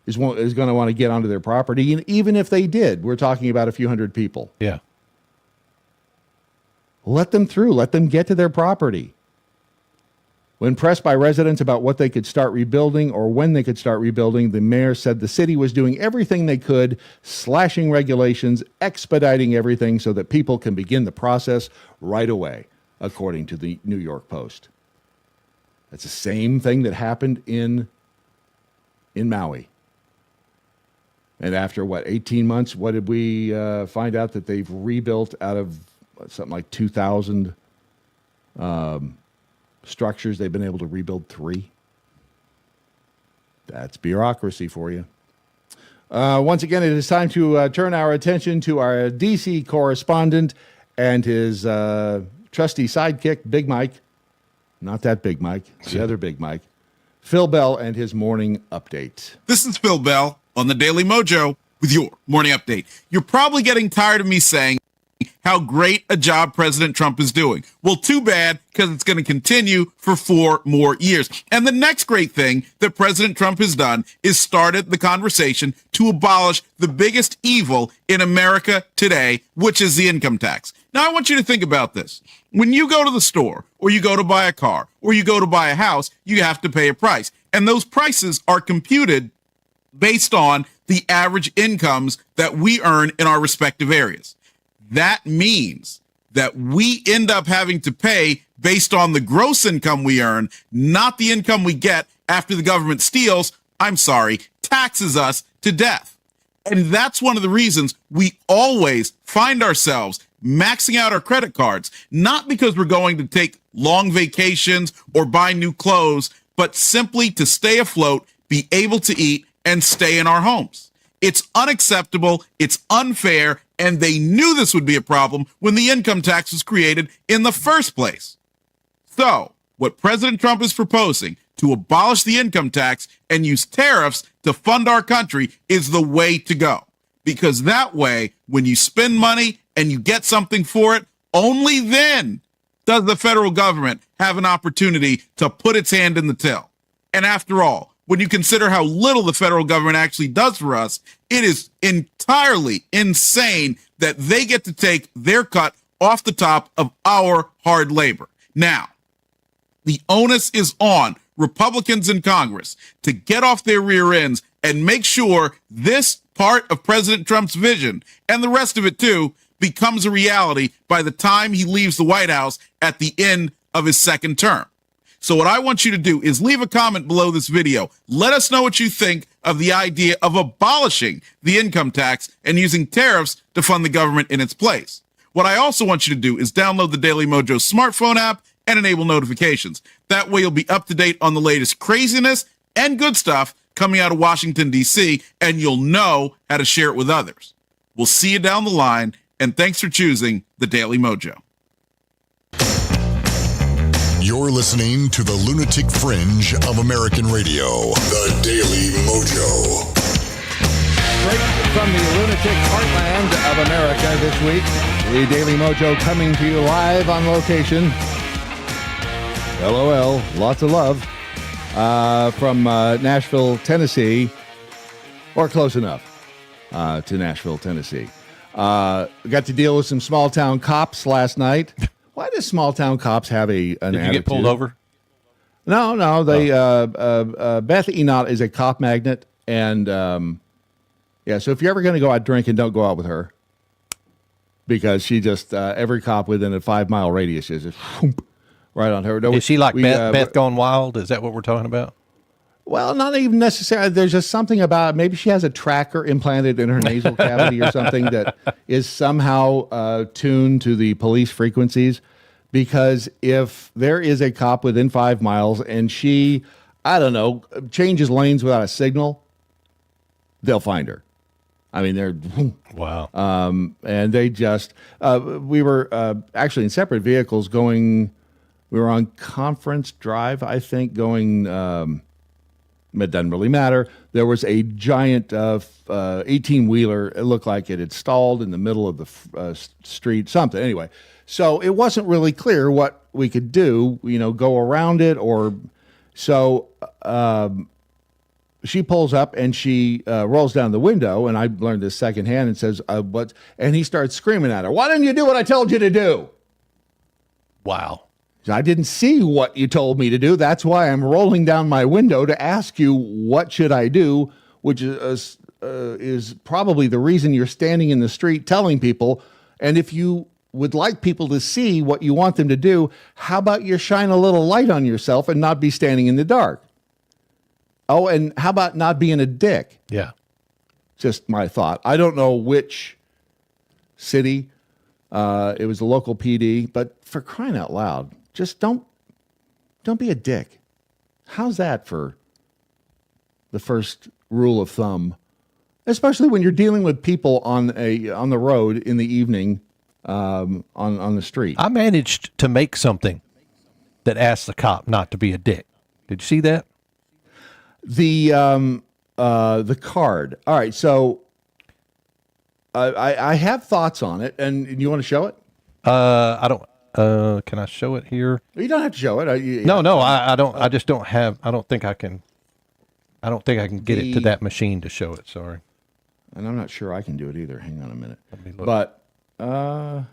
is going to want to get onto their property. And even if they did, we're talking about a few hundred people. Yeah. Let them through. Let them get to their property. When pressed by residents about what they could start rebuilding or when they could start rebuilding, the mayor said the city was doing everything they could, slashing regulations, expediting everything so that people can begin the process right away, according to the New York Post. That's the same thing that happened in Maui. And after, 18 months, what did we find out? That they've rebuilt out of something like 2,000 structures. They've been able to rebuild 3. That's bureaucracy for you. Once again, it is time to turn our attention to our D.C. correspondent and his trusty sidekick, Big Mike. Not that Big Mike, the other Big Mike. Phil Bell and his morning update. This is Phil Bell on the Daily MoJo with your morning update. You're probably getting tired of me saying how great a job President Trump is doing. Well, too bad, because it's going to continue for 4 more years. And the next great thing that President Trump has done is started the conversation to abolish the biggest evil in America today, which is the income tax. Now, I want you to think about this. When you go to the store, or you go to buy a car, or you go to buy a house, you have to pay a price. And those prices are computed based on the average incomes that we earn in our respective areas. That means that we end up having to pay based on the gross income we earn, not the income we get after the government taxes us to death. And that's one of the reasons we always find ourselves maxing out our credit cards, not because we're going to take long vacations or buy new clothes, but simply to stay afloat, be able to eat, and stay in our homes. It's unacceptable, it's unfair, and they knew this would be a problem when the income tax was created in the first place. So, what President Trump is proposing to abolish the income tax and use tariffs to fund our country is the way to go. Because that way, when you spend money and you get something for it, only then does the federal government have an opportunity to put its hand in the till. And after all, when you consider how little the federal government actually does for us, it is entirely insane that they get to take their cut off the top of our hard labor. Now, the onus is on Republicans in Congress to get off their rear ends and make sure this part of President Trump's vision, and the rest of it too, becomes a reality by the time he leaves the White House at the end of his second term. So what I want you to do is leave a comment below this video. Let us know what you think of the idea of abolishing the income tax and using tariffs to fund the government in its place. What I also want you to do is download the Daily MoJo smartphone app and enable notifications. That way you'll be up to date on the latest craziness and good stuff coming out of Washington, D.C., and you'll know how to share it with others. We'll see you down the line, and thanks for choosing the Daily MoJo. You're listening to the Lunatic Fringe of American radio, the Daily MoJo. Straight from the lunatic heartland of America this week, the Daily MoJo coming to you live on location. LOL, lots of love from Nashville, Tennessee, or close enough to Nashville, Tennessee. Got to deal with some small town cops last night. Why do small town cops have an attitude? Did you get pulled over? No. They Beth Enot is a cop magnet, and yeah. So if you're ever going to go out drinking, don't go out with her, because she just every cop within a 5-mile radius is just right on her. No, is she like Beth Gone Wild? Is that what we're talking about? Well, not even necessarily. There's just something about, maybe she has a tracker implanted in her nasal cavity or something that is somehow tuned to the police frequencies. Because if there is a cop within 5 miles and she, I don't know, changes lanes without a signal, they'll find her. I mean, they're wow. And they just we were actually in separate vehicles going. We were on Conference Drive, I think, going. It doesn't really matter. There was a giant 18-wheeler. It looked like it had stalled in the middle of the street, something. Anyway, so it wasn't really clear what we could do, go around it or so. She pulls up and she rolls down the window, and I learned this secondhand, and says, "What?" And he starts screaming at her, "Why didn't you do what I told you to do?" Wow. I didn't see what you told me to do. That's why I'm rolling down my window to ask you what should I do, which is probably the reason you're standing in the street telling people. And if you would like people to see what you want them to do, how about you shine a little light on yourself and not be standing in the dark? Oh, and how about not being a dick? Yeah. Just my thought. I don't know which city. It was the local PD, but for crying out loud, just don't be a dick. How's that for the first rule of thumb? Especially when you're dealing with people on the road in the evening, on the street. I managed to make something that asked the cop not to be a dick. Did you see that? The card. All right, so I have thoughts on it, and you want to show it? I don't. Can I show it here? You don't have to show it. No, I don't. I just don't have. I don't think I can get it to that machine to show it. Sorry. And I'm not sure I can do it either. Hang on a minute. Let me look. But I'm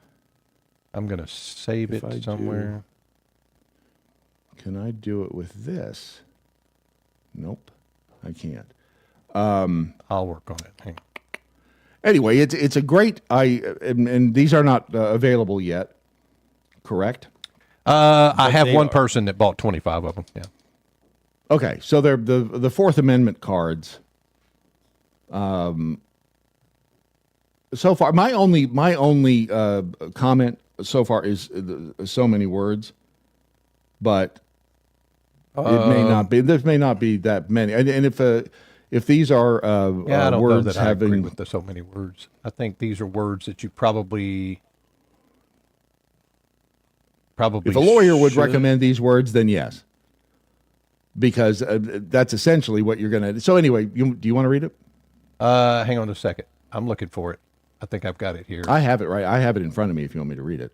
gonna save it somewhere. Can I do it with this? Nope, I can't. I'll work on it. Hang on. Anyway, it's a great. And these are not available yet. Correct. I have one person that bought 25 of them. Yeah. Okay, so they're the Fourth Amendment cards. So far, my only comment so far is so many words, but it may not be. There may not be that many. And if these are I don't know words that I agree with the so many words. I think these are words that you probably. If a lawyer would recommend these words, then yes, because that's essentially what you're going to. So anyway, do you want to read it? Hang on a second. I'm looking for it. I think I've got it here. I have it right. I have it in front of me. If you want me to read it.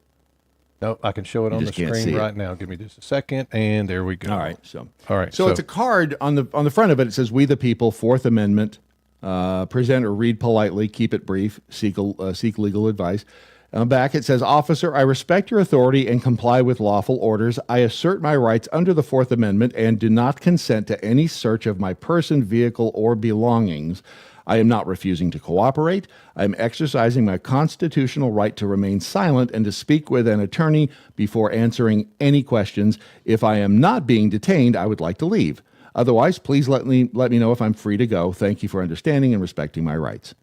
Nope, I can show it on the screen right now. Give me just a second, and there we go. All right. So it's a card on the front of it. It says, "We the people, Fourth Amendment. Present or read politely. Keep it brief. Seek legal advice." Back it says, "Officer, I respect your authority and comply with lawful orders. I assert my rights under the Fourth Amendment and do not consent to any search of my person, vehicle, or belongings. I am not refusing to cooperate. I am exercising my constitutional right to remain silent and to speak with an attorney before answering any questions. If I am not being detained, I would like to leave. Otherwise, please let me know if I'm free to go. Thank you for understanding and respecting my rights."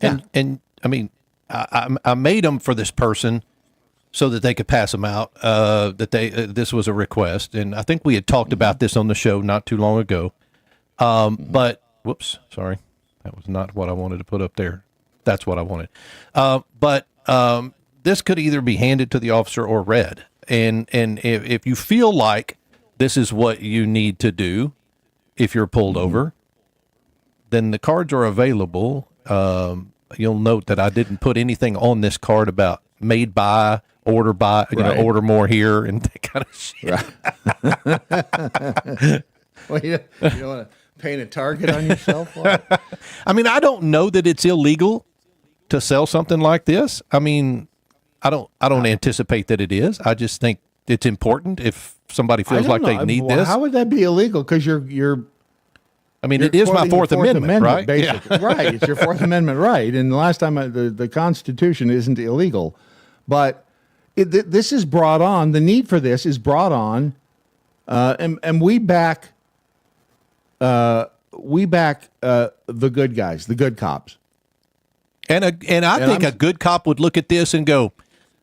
And I mean, I made them for this person so that they could pass them out. This was a request, and I think we had talked about this on the show not too long ago. But whoops, sorry, that was not what I wanted to put up there. That's what I wanted. But this could either be handed to the officer or read, And if you feel like this is what you need to do if you're pulled over, then the cards are available. You'll note that I didn't put anything on this card about made by, order by, order more here and that kind of shit. Right. Well, you don't want to paint a target on yourself? What? I mean, I don't know that it's illegal to sell something like this. I mean, I don't anticipate that it is. I just think it's important if somebody feels like they need this. How would that be illegal? Because you're I mean, it is my Fourth Amendment, right? Basically. Yeah. Right. It's your Fourth Amendment right. And the last time the Constitution isn't illegal. But this is brought on, the need for this is brought on, and we back the good guys, the good cops. And I think a good cop would look at this and go,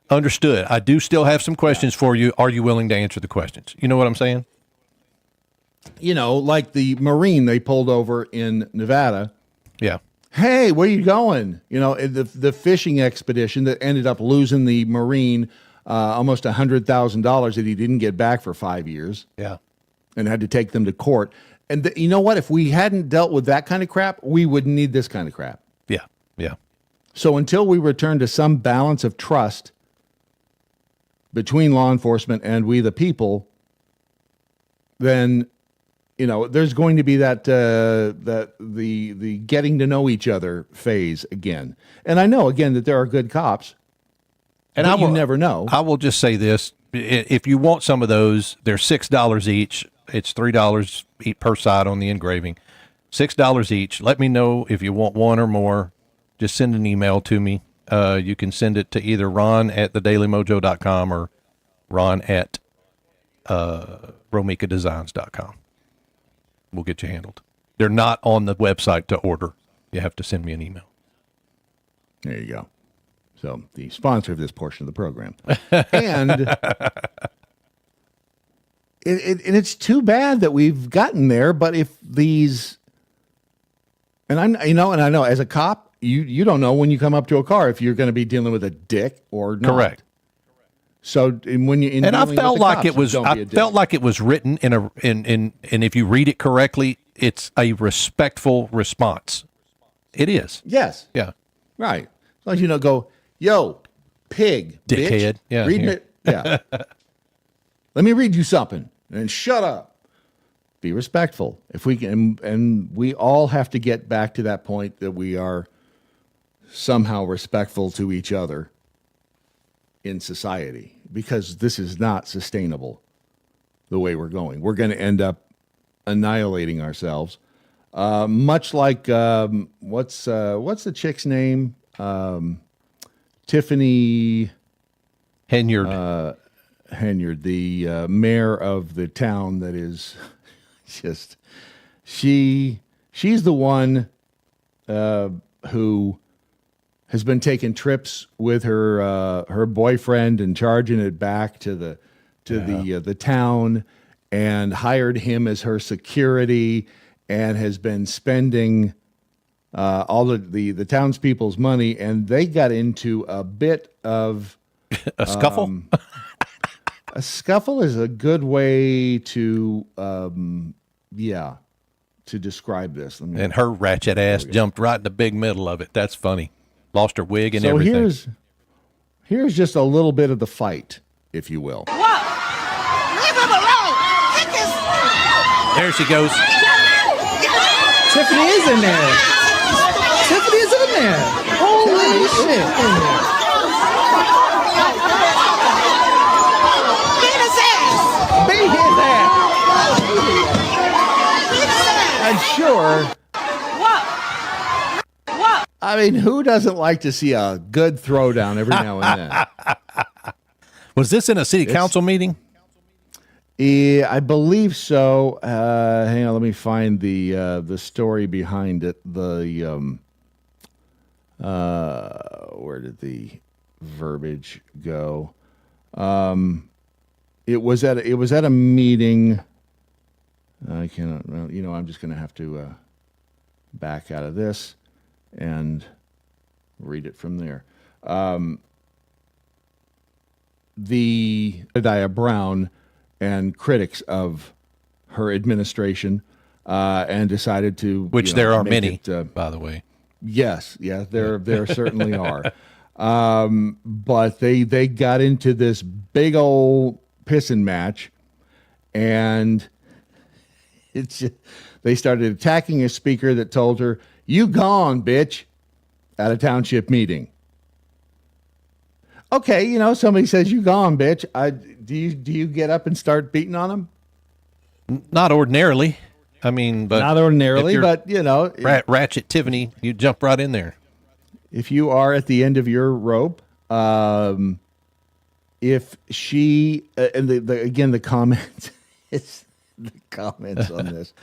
understood. I do still have some questions for you. Are you willing to answer the questions? You know what I'm saying? Like the Marine they pulled over in Nevada. Yeah. Hey, where you going? The fishing expedition that ended up losing the Marine almost $100,000 that he didn't get back for 5 years. Yeah. And had to take them to court. And you know what? If we hadn't dealt with that kind of crap, we wouldn't need this kind of crap. Yeah. Yeah. So until we return to some balance of trust between law enforcement and we the people, then there's going to be that the getting to know each other phase again. And I know again that there are good cops, and you never know. I will just say this: if you want some of those, they're $6 each. It's $3 per side on the engraving. $6 each. Let me know if you want one or more. Just send an email to me. You can send it to either ron@thedailymojo.com or ron@romikadesigns.com. We'll get you handled. They're not on the website to order. You have to send me an email. There you go. So the sponsor of this portion of the program. And it's too bad that we've gotten there, but if these, and I know as a cop, you don't know when you come up to a car if you're going to be dealing with a dick or not. Correct. So when you I felt like it was written and if you read it correctly, it's a respectful response. It is. Yes. Yeah. Right. As long as you go, yo, pig, dickhead. Bitch, Yeah. Reading it. Yeah. Let me read you something and shut up. Be respectful. If we can, and we all have to get back to that point that we are somehow respectful to each other in society, because this is not sustainable the way we're going. We're going to end up annihilating ourselves. Much like, what's the chick's name? Tiffany Henyard. Henyard, the mayor of the town that is just, she's the one who has been taking trips with her boyfriend and charging it back to the town, and hired him as her security, and has been spending all of the townspeople's money, and they got into a bit of a scuffle. A scuffle is a good way to describe this. And her ratchet ass jumped right in the big middle of it. That's funny. Lost her wig and everything. So here's just a little bit of the fight, if you will. Whoa! Leave him alone! Get this! There she goes. Tiffany is in there. Tiffany is in there. Holy shit. Beat his ass! Beat his ass. I'm sure. I mean, who doesn't like to see a good throwdown every now and then? Was this in a city council meeting? Yeah, I believe so. Hang on, let me find the story behind it. Where did the verbiage go? It was at a meeting. I cannot. I'm just going to have to back out of this and read it from there. the Adiah Brown and critics of her administration and decided to... Which there are many, by the way. Yes, there certainly are. But they got into this big old pissing match, and they started attacking a speaker that told her, "You gone, bitch," at a township meeting. Okay, somebody says, "You gone, bitch." Do you get up and start beating on them? Not ordinarily. I mean, but not ordinarily, but Ratchet Tiffany, you jump right in there. If you are at the end of your rope, if she and the comments, it's the comments on this.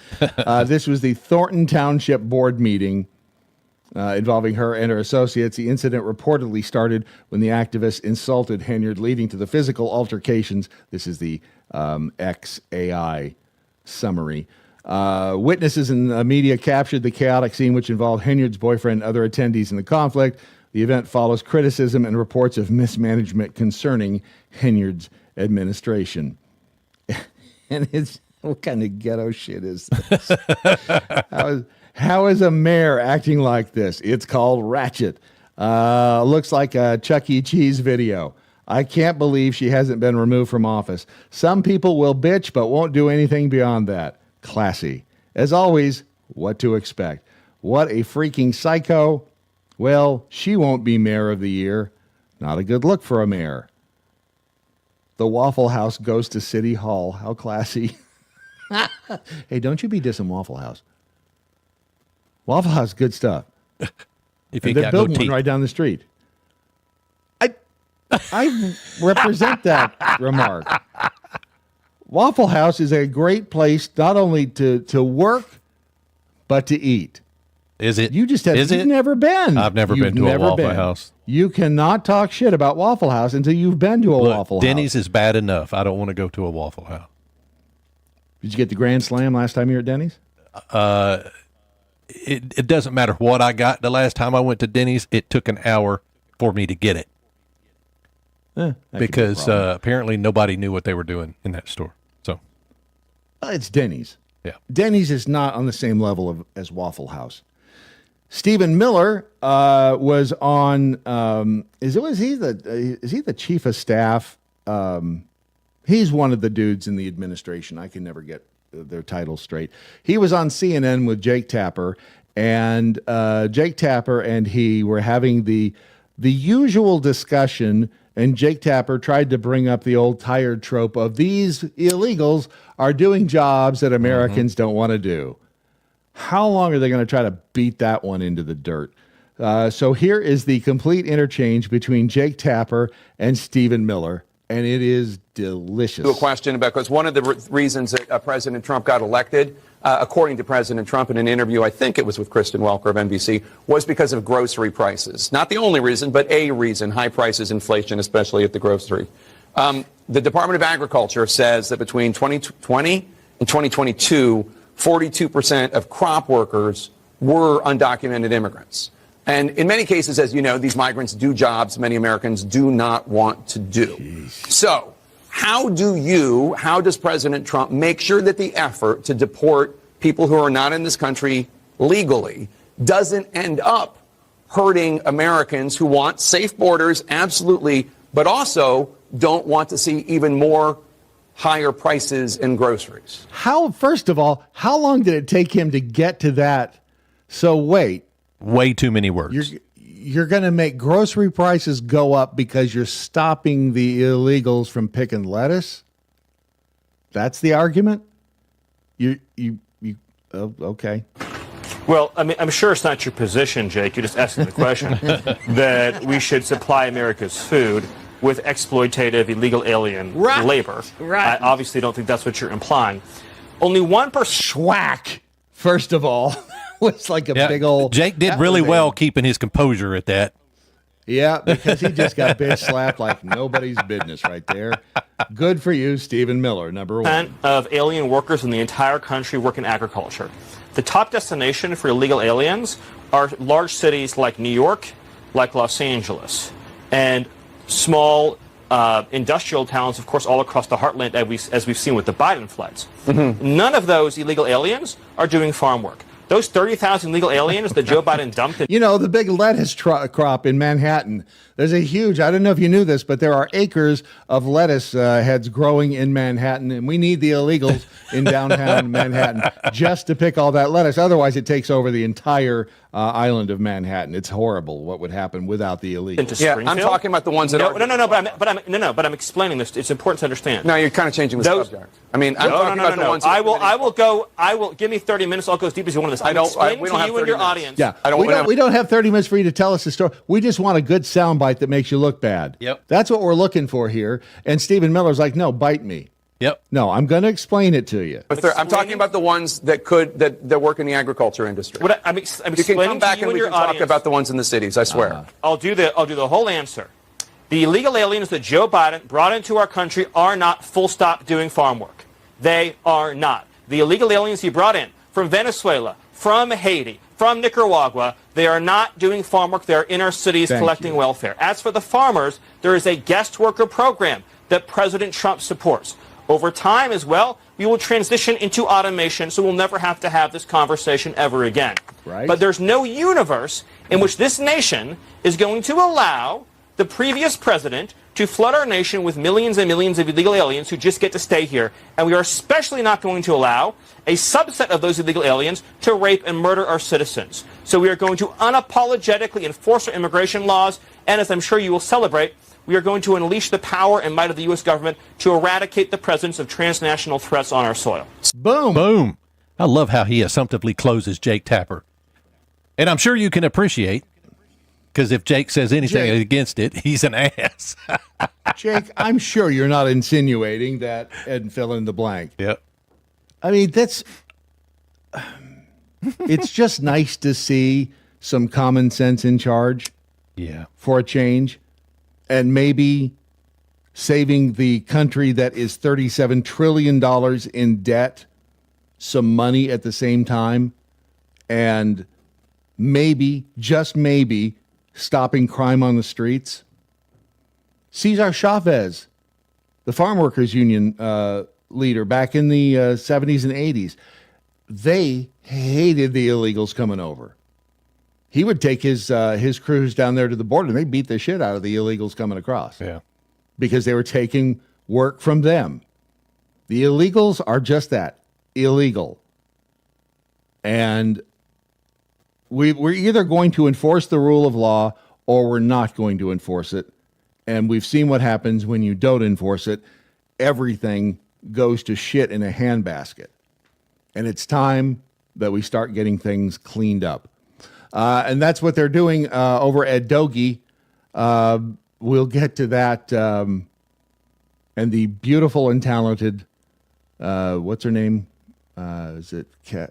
This was the Thornton Township Board meeting involving her and her associates. The incident reportedly started when the activists insulted Henyard, leading to the physical altercations. This is the XAI summary. Witnesses and media captured the chaotic scene, which involved Henyard's boyfriend and other attendees in the conflict. The event follows criticism and reports of mismanagement concerning Henyard's administration. And what kind of ghetto shit is this? How is a mayor acting like this? It's called ratchet. Looks like a Chuck E. Cheese video. I can't believe she hasn't been removed from office. Some people will bitch, but won't do anything beyond that. Classy. As always, what to expect. What a freaking psycho. Well, she won't be mayor of the year. Not a good look for a mayor. The Waffle House goes to City Hall. How classy. Hey, don't you be dissing Waffle House. Waffle House, good stuff. If you they're got building no teeth. one right down the street. I represent that remark. Waffle House is a great place not only to work, but to eat. Is it? You just have Is you've it? never been. I've never been to a Waffle House. You cannot talk shit about Waffle House until you've been to a Waffle Denny's House. is bad enough. I don't want to go to a Waffle House. Did you get the Grand Slam last time you were at Denny's? It doesn't matter what I got. The last time I went to Denny's, it took an hour for me to get it. Because apparently nobody knew what they were doing in that store. So it's Denny's. Yeah. Denny's is not on the same level as Waffle House. Stephen Miller was on. Is he the chief of staff? He's one of the dudes in the administration. I can never get their titles straight. He was on CNN with Jake Tapper, and Jake Tapper and he were having the usual discussion. And Jake Tapper tried to bring up the old tired trope of these illegals are doing jobs that Americans don't want to do. How long are they going to try to beat that one into the dirt? So here is the complete interchange between Jake Tapper and Stephen Miller, and it is delicious. To a question about, because one of the reasons that President Trump got elected, according to President Trump in an interview, I think it was with Kristen Welker of NBC, was because of grocery prices. Not the only reason, but a reason, high prices, inflation, especially at the grocery. The Department of Agriculture says that between 2020 and 2022, 42% of crop workers were undocumented immigrants. And in many cases, as you know, these migrants do jobs many Americans do not want to do. Jeez. So how does President Trump make sure that the effort to deport people who are not in this country legally doesn't end up hurting Americans who want safe borders, absolutely, but also don't want to see even more higher prices in groceries? First of all, how long did it take him to get to that? So wait. Way too many words. You're going to make grocery prices go up because you're stopping the illegals from picking lettuce? That's the argument? Okay. Well, I mean, I'm sure it's not your position, Jake. You're just asking the question that we should supply America's food with exploitative illegal alien labor. Right. I obviously don't think that's what you're implying. Only 1%. Schwack, first of all. Was like a big old. Jake did really well keeping his composure at that. Yeah, because he just got bitch slapped like nobody's business right there. Good for you, Stephen Miller, number one. Of alien workers in the entire country work in agriculture. The top destination for illegal aliens are large cities like New York, like Los Angeles, and small industrial towns, of course, all across the heartland, as we've seen with the Biden floods. None of those illegal aliens are doing farm work. Those 30,000 illegal aliens that Joe Biden dumped. You know, the big lettuce crop in Manhattan. There's a huge, I don't know if you knew this, but there are acres of lettuce heads growing in Manhattan, and we need the illegals in downtown Manhattan just to pick all that lettuce. Otherwise, it takes over the entire island of Manhattan. It's horrible what would happen without the illegals. Yeah, I'm talking about the ones that are. But I'm explaining this. It's important to understand. No, you're kind of changing the subject. I mean, I'm talking about the ones. I will give me 30 minutes. I'll go as deep as you want this. I'm explaining to you and your audience. Yeah, we don't have 30 minutes for you to tell us the story. We just want a good soundbite that makes you look bad. Yep. That's what we're looking for here. And Stephen Miller's like, no, bite me. Yep. No, I'm going to explain it to you. I'm talking about the ones that work in the agriculture industry. I'm you explaining can come back to you and we your can talk audience. about the ones in the cities. I swear. I'll do the whole answer. The illegal aliens that Joe Biden brought into our country are not full stop doing farm work. They are not. The illegal aliens he brought in from Venezuela, from Haiti, from Nicaragua, they are not doing farm work. They're in our cities collecting welfare. As for the farmers, there is a guest worker program that President Trump supports. Over time as well, we will transition into automation, so we'll never have to have this conversation ever again. Right. But there's no universe in which this nation is going to allow the previous president to flood our nation with millions and millions of illegal aliens who just get to stay here. And we are especially not going to allow a subset of those illegal aliens to rape and murder our citizens. So we are going to unapologetically enforce our immigration laws, and as I'm sure you will celebrate, we are going to unleash the power and might of the U.S. government to eradicate the presence of transnational threats on our soil. Boom. Boom. I love how he assumptively closes Jake Tapper. And I'm sure you can appreciate, because if Jake says anything against it, he's an ass. Jake, I'm sure you're not insinuating that and fill in the blank. Yep. I mean, it's just nice to see some common sense in charge. Yeah. For a change. And maybe saving the country that is $37 trillion in debt some money at the same time. And maybe, just maybe, stopping crime on the streets. Cesar Chavez, the farm workers union leader back in the 70s and 80s, they hated the illegals coming over. He would take his crews down there to the border, and they beat the shit out of the illegals coming across. Yeah, because they were taking work from them. The illegals are just that, illegal. And we're either going to enforce the rule of law or we're not going to enforce it. And we've seen what happens when you don't enforce it. Everything goes to shit in a handbasket. And it's time that we start getting things cleaned up. And that's what they're doing over at Dogie. We'll get to that. And the beautiful and talented, what's her name? Is it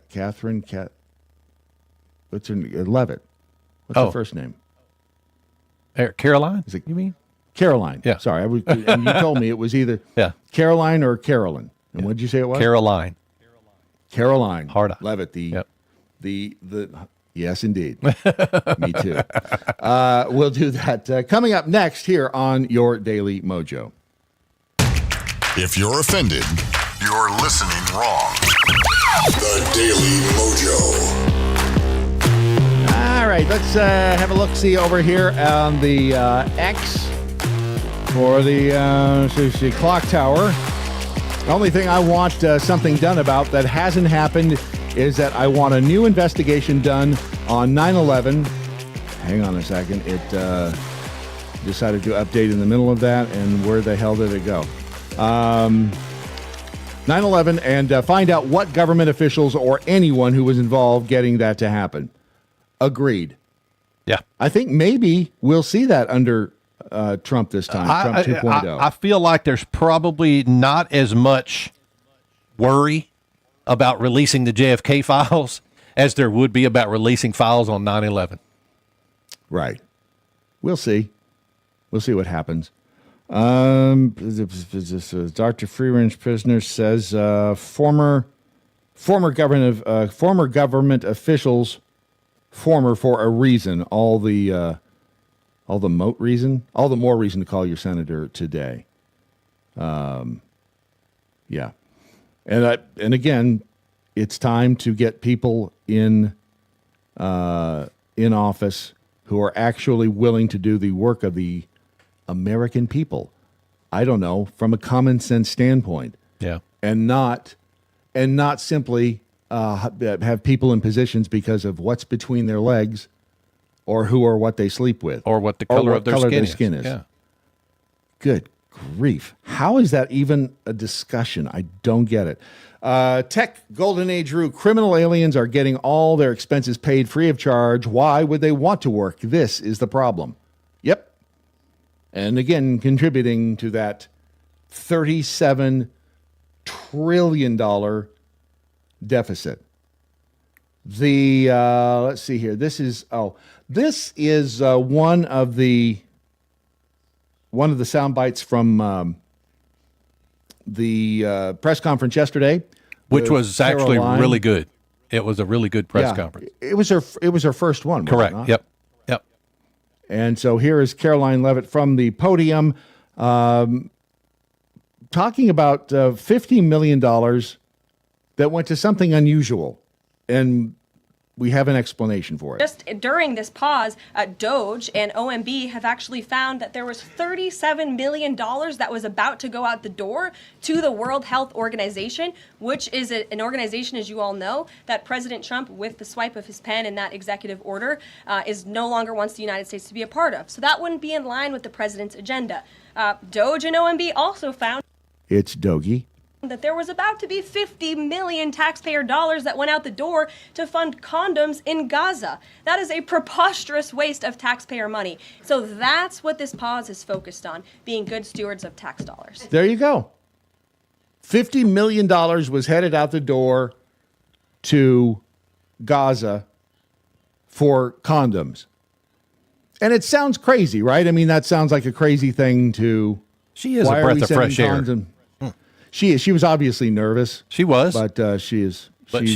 Catherine? What's her name? Levitt. What's her first name? Caroline? Is it, you mean? Caroline. Yeah. Sorry. And you told me it was either Caroline or Carolyn. And what did you say it was? Caroline. Caroline. Hard on. Levitt. The yes, indeed. Me too. We'll do that coming up next here on your Daily Mojo. If you're offended, you're listening wrong. The Daily Mojo. All right, let's have a look-see over here on the X for the clock tower. The only thing I want something done about that hasn't happened is that I want a new investigation done on 9/11. Hang on a second. It decided to update in the middle of that, and where the hell did it go? 9/11, and find out what government officials or anyone who was involved getting that to happen. Agreed. Yeah. I think maybe we'll see that under Trump this time, Trump 2.0. I feel like there's probably not as much worry about releasing the JFK files as there would be about releasing files on 9/11. Right. We'll see. We'll see what happens. Dr. Free-range prisoner says former government officials, former for a reason. All the All the more reason to call your senator today. Yeah. And again, it's time to get people in office who are actually willing to do the work of the American people. I don't know, from a common sense standpoint. Yeah. And not simply have people in positions because of what's between their legs or who or what they sleep with. Or what the color of their skin is. Yeah. Good grief. How is that even a discussion? I don't get it. Tech Golden Age Rue. Criminal aliens are getting all their expenses paid free of charge. Why would they want to work? This is the problem. Yep. And again, contributing to that $37 trillion deficit. Let's see here. This is one of the sound bites from the press conference yesterday, which was actually really good. It was a really good press conference. It was her first one. Correct. Yep. And so here is Caroline Leavitt from the podium, talking about $50 million that went to something unusual, and we have an explanation for it. Just during this pause, DOJ and OMB have actually found that there was $37 million that was about to go out the door to the World Health Organization, which is an organization, as you all know, that President Trump, with the swipe of his pen in that executive order, is no longer wants the United States to be a part of. So that wouldn't be in line with the president's agenda. DOJ and OMB also found it's Dogie. That there was about to be 50 million taxpayer dollars that went out the door to fund condoms in Gaza. That is a preposterous waste of taxpayer money. So that's what this pause is focused on, being good stewards of tax dollars. There you go. $50 million was headed out the door to Gaza for condoms. And it sounds crazy, right? I mean, that sounds like a crazy thing to... She is a breath of fresh air. She is. She was obviously nervous. She was, but she is. But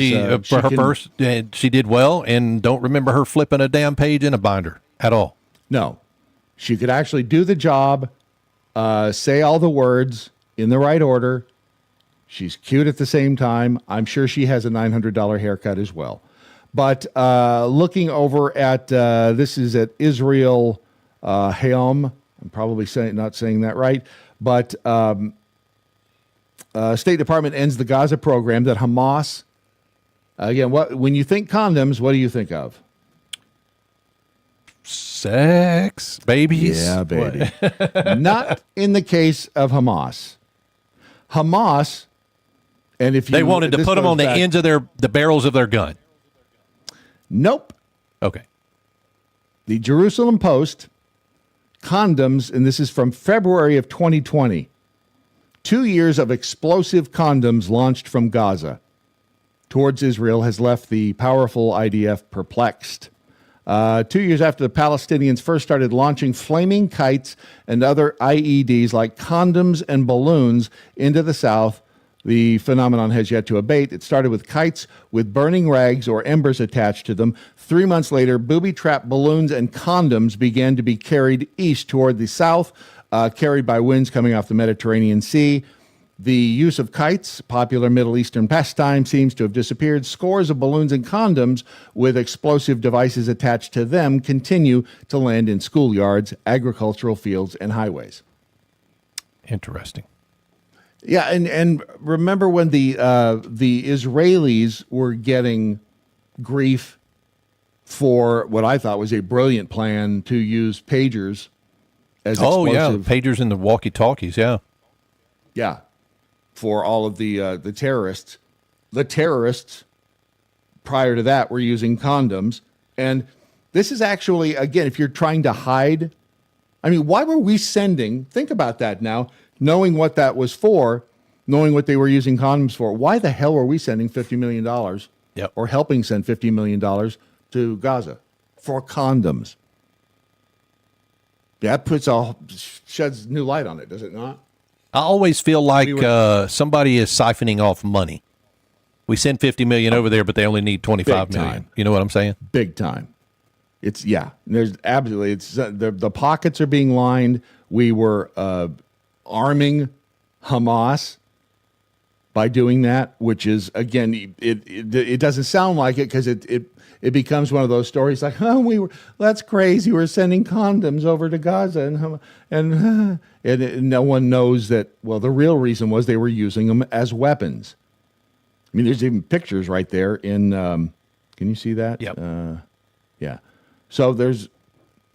for her first, she did well, and don't remember her flipping a damn page in a binder at all. No, she could actually do the job, say all the words in the right order. She's cute at the same time. I'm sure she has a $900 haircut as well. But looking over at this is at Israel Hayom. I'm probably not saying that right, but. State Department ends the Gaza program that Hamas, again, when you think condoms, what do you think of? Sex, babies. Yeah, baby. Not in the case of Hamas. Hamas, and if they wanted to put them on the ends of the barrels of their gun. Nope. Okay. The Jerusalem Post, condoms, and this is from February of 2020. 2 years of explosive condoms launched from Gaza towards Israel has left the powerful IDF perplexed. 2 years after the Palestinians first started launching flaming kites and other IEDs like condoms and balloons into the south, the phenomenon has yet to abate. It started with kites with burning rags or embers attached to them. 3 months later, booby-trapped balloons and condoms began to be carried east toward the south, carried by winds coming off the Mediterranean Sea. The use of kites, popular Middle Eastern pastime, seems to have disappeared. Scores of balloons and condoms with explosive devices attached to them continue to land in schoolyards, agricultural fields, and highways. Interesting. Yeah, and remember when the Israelis were getting grief for what I thought was a brilliant plan to use pagers as explosive. Yeah, pagers and the walkie-talkies, yeah. Yeah, for all of the terrorists. The terrorists, prior to that, were using condoms. And this is actually, again, if you're trying to hide, I mean, why were we sending, think about that now, knowing what that was for, knowing what they were using condoms for, why the hell were we sending $50 million or helping send $50 million to Gaza for condoms? That sheds new light on it, does it not? I always feel like somebody is siphoning off money. We send $50 million over there, but they only need $25 million. You know what I'm saying? Big time. There's absolutely the pockets are being lined. We were arming Hamas by doing that, which is again, it doesn't sound like it because it becomes one of those stories like, that's crazy. We're sending condoms over to Gaza and no one knows that. Well, the real reason was they were using them as weapons. I mean, there's even pictures right there in. Can you see that? Yep. Yeah. So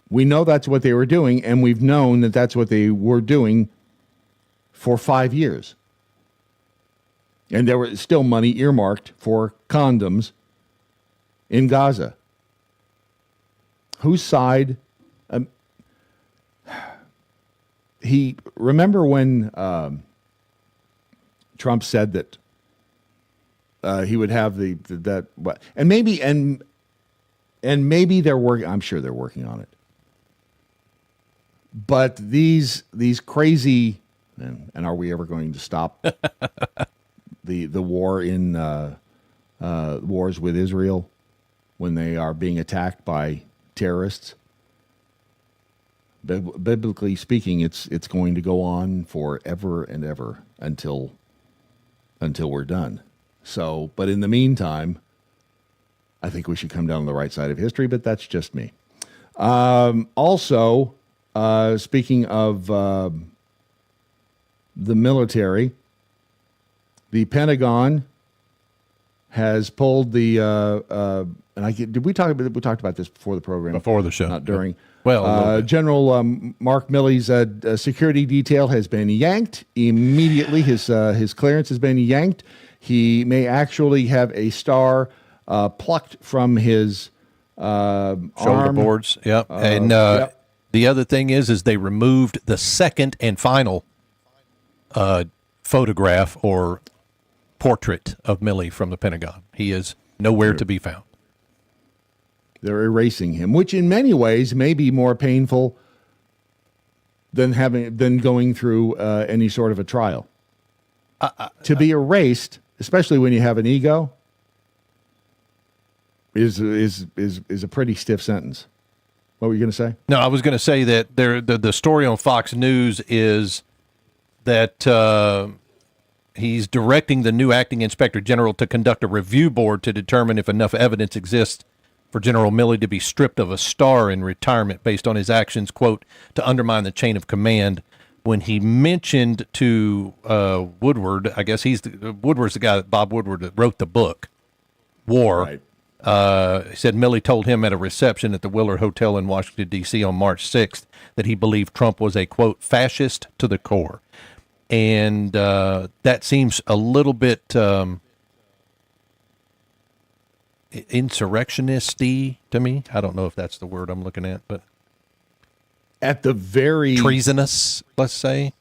we know that's what they were doing, and we've known that that's what they were doing for 5 years. And there was still money earmarked for condoms in Gaza. Whose side? Remember when Trump said that he would have and maybe they're working. I'm sure they're working on it. But these crazy, and are we ever going to stop the war in wars with Israel when they are being attacked by terrorists? Biblically speaking, it's going to go on forever and ever until we're done. So, but in the meantime, I think we should come down on the right side of history, but that's just me. Also, speaking of the military, the Pentagon has pulled the we talked about this before the program, before the show, not during. Well, General Mark Milley's security detail has been yanked immediately. His clearance has been yanked. He may actually have a star plucked from his shoulder arm. boards. Yep. And the other thing is they removed the second and final photograph or portrait of Milley from the Pentagon. He is nowhere to be found. They're erasing him, which in many ways may be more painful than going through any sort of a trial. To be erased, especially when you have an ego, is a pretty stiff sentence. What were you going to say? No, I was going to say that the story on Fox News is that he's directing the new acting inspector general to conduct a review board to determine if enough evidence exists for General Milley to be stripped of a star in retirement based on his actions, quote, to undermine the chain of command. When he mentioned to Woodward, I guess Woodward's the guy, Bob Woodward, that wrote the book, War. Right. He said Milley told him at a reception at the Willard Hotel in Washington, D.C. on March 6th that he believed Trump was a, quote, fascist to the core. And that seems a little bit insurrectionist-y to me. I don't know if that's the word I'm looking at, but at the very treasonous, let's say.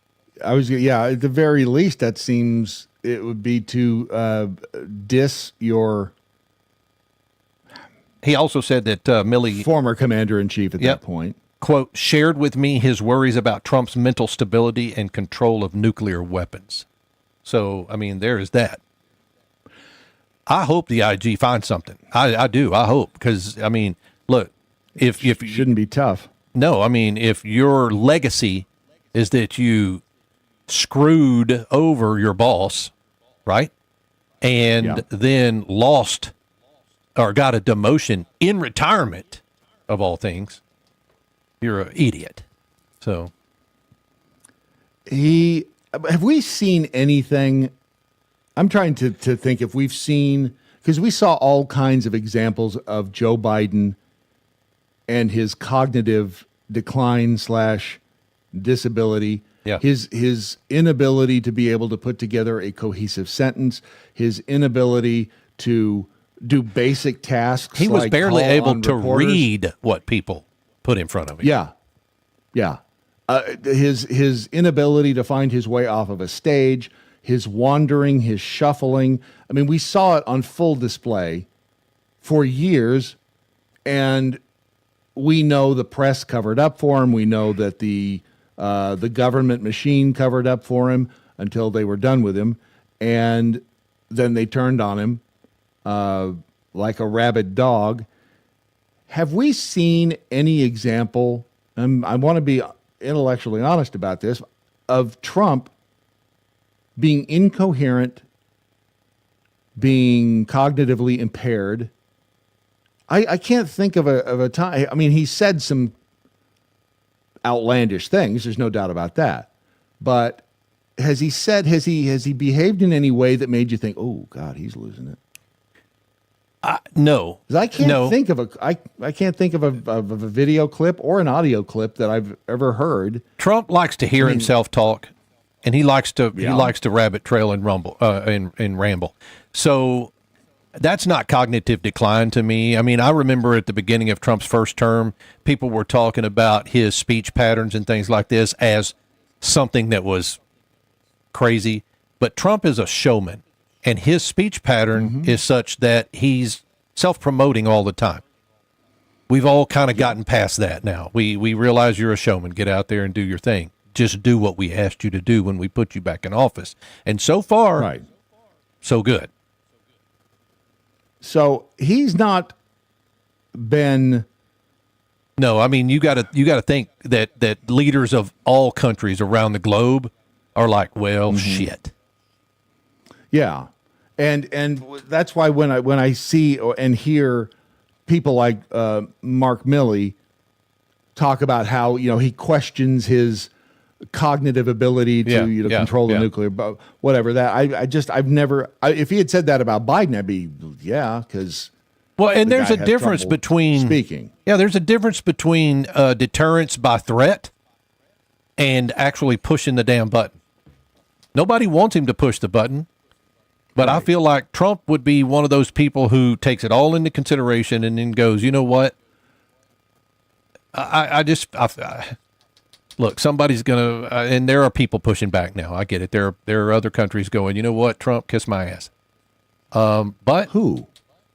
At the very least, that seems it would be to diss your. He also said that Milley, former commander-in-chief at that point, quote, shared with me his worries about Trump's mental stability and control of nuclear weapons. So, I mean, there is that. I hope the IG finds something. I do. I hope. Because, I mean, look, if it shouldn't be tough. No, I mean, if your legacy is that you screwed over your boss, right? And then lost or got a demotion in retirement, of all things, you're an idiot. So, have we seen anything? I'm trying to think if we've seen, because we saw all kinds of examples of Joe Biden and his cognitive decline / disability, his inability to be able to put together a cohesive sentence, his inability to do basic tasks. He was like barely call able on to reporters. read what people put in front of him. Yeah. His inability to find his way off of a stage, his wandering, his shuffling. I mean, we saw it on full display for years, and we know the press covered up for him. We know that the government machine covered up for him until they were done with him, and then they turned on him like a rabid dog. have we seen any example, and I want to be intellectually honest about this, of Trump being incoherent, being cognitively impaired? I can't think of a time. I mean, he said some outlandish things. There's no doubt about that. But has he behaved in any way that made you think, oh God, he's losing it? No, 'Cause I can't think of a video clip or an audio clip that I've ever heard. Trump likes to hear himself talk, and he likes to rabbit trail and rumble and ramble. So that's not cognitive decline to me. I mean, I remember at the beginning of Trump's first term, people were talking about his speech patterns and things like this as something that was crazy. But Trump is a showman, and his speech pattern is such that he's self-promoting all the time. We've all kind of gotten past that now. We realize you're a showman. Get out there and do your thing. Just do what we asked you to do when we put you back in office. And so far, so good. So he's not been. No, I mean, you got to think that leaders of all countries around the globe are like, well, shit. Yeah, and that's why when I see and hear people like Mark Milley talk about how he questions his cognitive ability to control the nuclear, but whatever that I've never. If he had said that about Biden, I'd be because. Well, and there's a difference between speaking. Yeah, there's a difference between deterrence by threat and actually pushing the damn button. Nobody wants him to push the button, but I feel like Trump would be one of those people who takes it all into consideration and then goes, you know what? Look, somebody's going to, and there are people pushing back now. I get it. There are other countries going, you know what, Trump, kiss my ass. But who?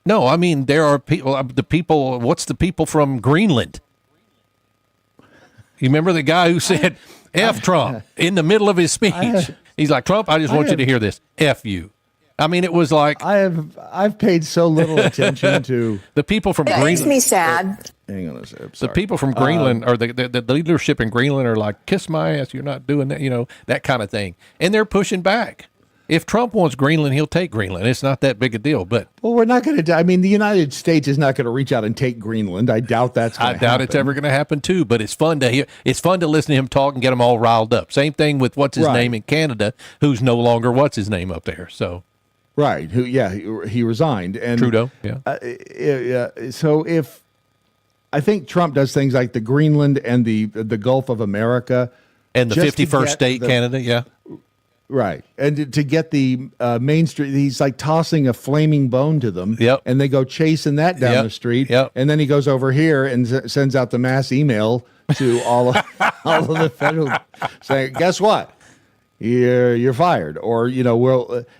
No, I mean, there are people, what's the people from Greenland? You remember the guy who said, F Trump, in the middle of his speech? He's like, Trump, I just want you to hear this. F you. I mean, it was like I've paid so little attention to the people from Greenland. It makes me sad. Hang on a second. The people from Greenland or the leadership in Greenland are like, kiss my ass, you're not doing that, that kind of thing. And they're pushing back. If Trump wants Greenland, he'll take Greenland. It's not that big a deal. But we're not going to. I mean, the United States is not going to reach out and take Greenland. I doubt that's. I doubt it's ever going to happen too. But it's fun to hear. It's fun to listen to him talk and get them all riled up. Same thing with what's his name in Canada, who's no longer what's his name up there. So. Right. He resigned. And Trudeau. Yeah. So if I think Trump does things like the Greenland and the Gulf of America and the 51st state, Canada. Yeah. Right. And to get the Main Street, he's like tossing a flaming bone to them. Yep. And they go chasing that down the street. Yep. And then he goes over here and sends out the mass email to all of the federal saying, guess what? You're fired. Or,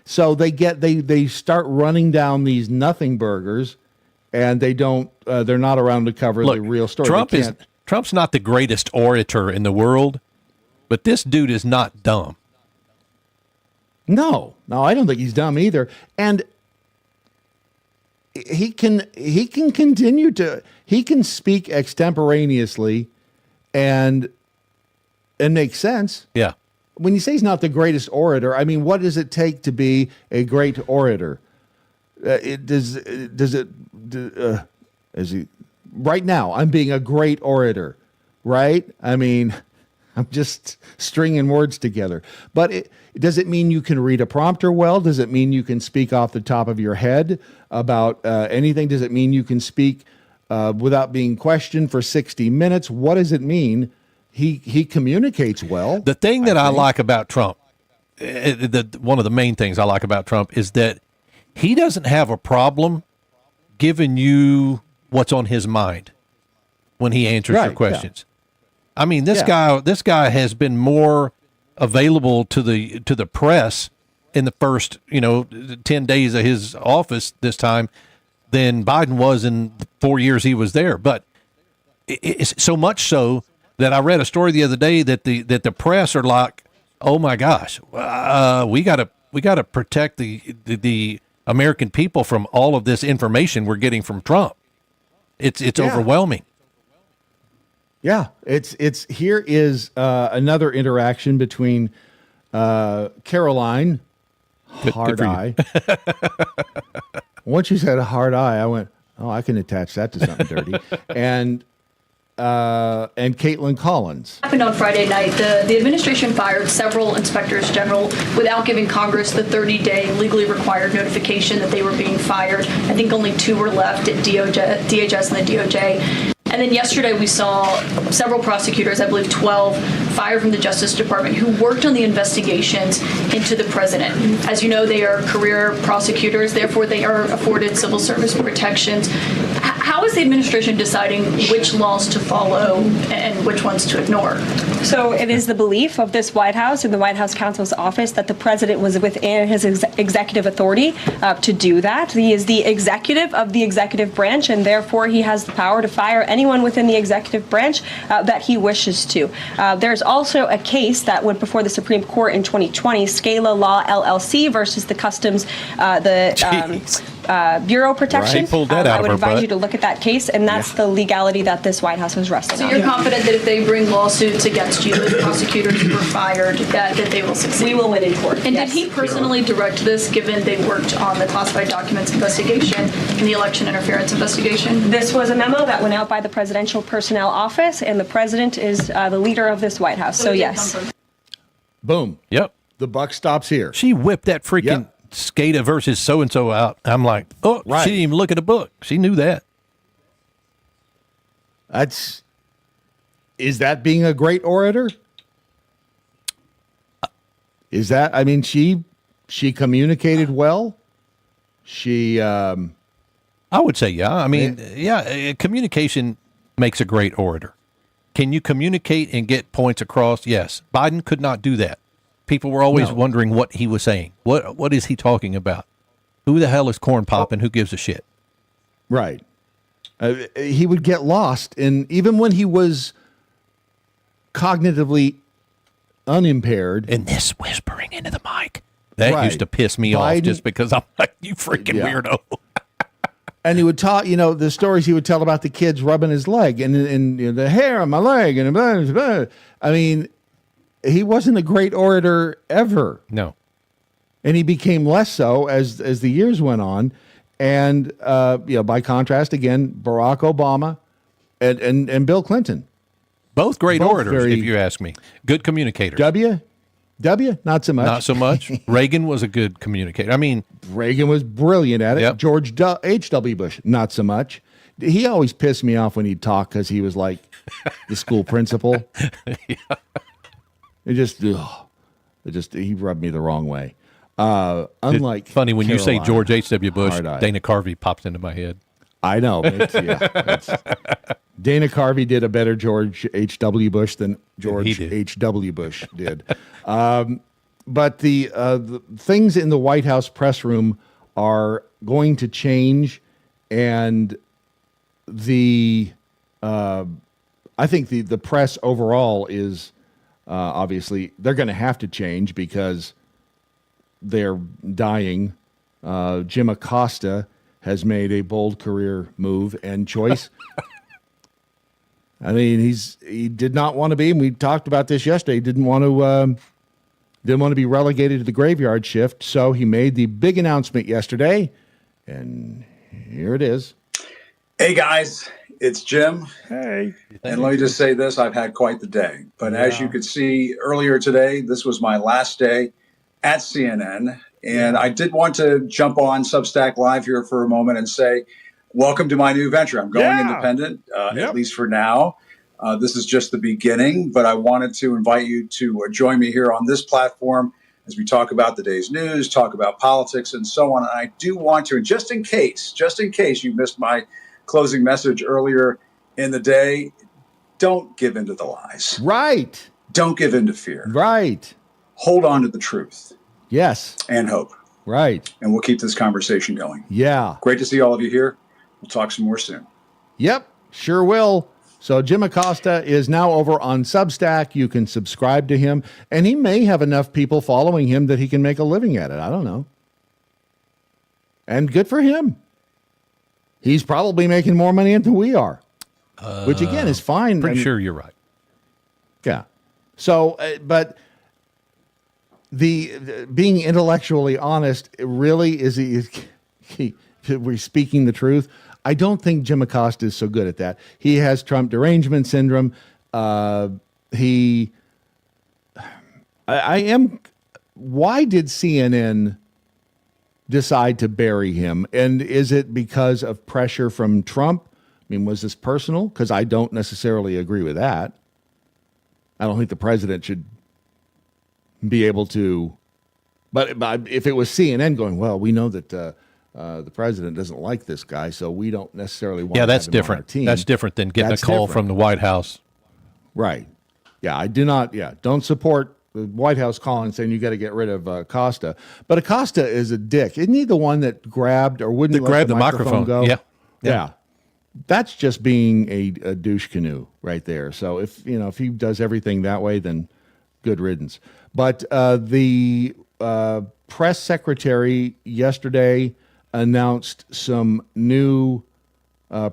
so they start running down these nothing burgers and they're not around to cover the real story. Trump's not the greatest orator in the world, but this dude is not dumb. No, I don't think he's dumb either. And he can continue to speak extemporaneously and make sense. Yeah. When you say he's not the greatest orator, I mean, what does it take to be a great orator? Right now, I'm being a great orator, right? I mean, I'm just stringing words together. But does it mean you can read a prompter well? Does it mean you can speak off the top of your head about anything? Does it mean you can speak without being questioned for 60 minutes? What does it mean? He communicates well. The thing that I like about Trump, one of the main things I like about Trump is that he doesn't have a problem giving you what's on his mind when he answers your questions. Yeah. I mean, this guy has been more available to the press in the first 10 days of his office this time than Biden was in the 4 years he was there. But it's so much so that I read a story the other day that the press are like, oh my gosh, we gotta protect the American people from all of this information we're getting from Trump. It's overwhelming. Yeah, it's here is another interaction between Caroline, hard eye. Once you said a hard eye, I went, oh, I can attach that to something dirty. And Caitlin Collins. Happened on Friday night. The administration fired several inspectors general without giving Congress the 30-day legally required notification that they were being fired. I think only 2 were left at DHS and the DOJ. And then yesterday we saw several prosecutors, I believe 12, fired from the Justice Department who worked on the investigations into the president. As you know, they are career prosecutors, therefore they are afforded civil service protections. How is the administration deciding which laws to follow and which ones to ignore? So it is the belief of this White House and the White House counsel's office that the president was within his executive authority to do that. He is the executive of the executive branch, and therefore he has the power to fire anyone within the executive branch that he wishes to. There's also a case that went before the Supreme Court in 2020, Scala Law LLC versus the Customs, Bureau Protection. Right. Pulled that out I would of her advise butt. you to look at that case, and that's the legality that this White House was resting on. So you're confident that if they bring lawsuits against you, the prosecutors who were fired, that they will succeed? We will win in court. And yes. did he personally direct this, given they worked on the classified documents investigation and the election interference investigation? This was a memo that went out by the Presidential Personnel Office, and the president is the leader of this White House. So yes. Boom. Yep. The buck stops here. She whipped that freaking SCADA versus so-and-so out. I'm like, oh, Right. She didn't even look at the book. She knew that. Is that being a great orator? Is that, I mean, she communicated well. I would say, yeah. I mean, communication makes a great orator. Can you communicate and get points across? Yes. Biden could not do that. People were always wondering what he was saying. What is he talking about? Who the hell is corn popping? Who gives a shit? Right. He would get lost. And even when he was cognitively unimpaired. And this whispering into the mic. That used to piss me off just because I'm like, you freaking weirdo. And he would talk, the stories he would tell about the kids rubbing his leg and the hair on my leg. And blah, blah, blah. I mean, he wasn't a great orator ever. No. And he became less so as the years went on. And, by contrast, again, Barack Obama and Bill Clinton. Both great orators, if you ask me. Good communicators. W, not so much. Not so much. Reagan was a good communicator. I mean, Reagan was brilliant at it. Yep. George H.W. Bush, not so much. He always pissed me off when he'd talk because he was like the school principal. He rubbed me the wrong way. Unlike it's funny when Caroline, you say George H.W. Bush, Dana Carvey pops into my head. I know. Dana Carvey did a better George H.W. Bush than George H.W. Bush did. But the things in the White House press room are going to change, and I think the press overall is obviously they're going to have to change because they're dying. Jim Acosta has made a bold career move and choice. I mean, he did not want to be, and we talked about this yesterday. He didn't want to be relegated to the graveyard shift, so he made the big announcement yesterday, and here it is. Hey guys, it's Jim. Hey. And let me just say this, I've had quite the day. But as you could see earlier today, this was my last day at CNN. And I did want to jump on Substack Live here for a moment and say, welcome to my new venture. I'm going independent, at least for now. This is just the beginning, but I wanted to invite you to join me here on this platform as we talk about the day's news, talk about politics and so on. And I do want to, and just in case you missed my closing message earlier in the day, don't give in to the lies. Right. Don't give in to fear. Right. Hold on to the truth. Yes. And hope. Right. And we'll keep this conversation going. Yeah. Great to see all of you here. We'll talk some more soon. Yep, sure will. So Jim Acosta is now over on Substack. You can subscribe to him, and he may have enough people following him that he can make a living at it. I don't know. And good for him. He's probably making more money than we are, which again is fine. Pretty sure you're right. Yeah. So, but the being intellectually honest really is we're speaking the truth. I don't think Jim Acosta is so good at that. He has Trump derangement syndrome. Why did CNN decide to bury him? And is it because of pressure from Trump? I mean, was this personal? Because I don't necessarily agree with that. I don't think the president should be able to. But if it was CNN going, well, we know that the president doesn't like this guy, so we don't necessarily want. Yeah, to that's have him on our different. team. That's different than getting a call from the White House. Right. Yeah, I do not. Yeah, don't support the White House calling saying you got to get rid of Acosta. But Acosta is a dick. Isn't he the one that grabbed or wouldn't let the microphone go? Yeah. That's just being a douche canoe right there. So if he does everything that way, then good riddance. But the press secretary yesterday announced some new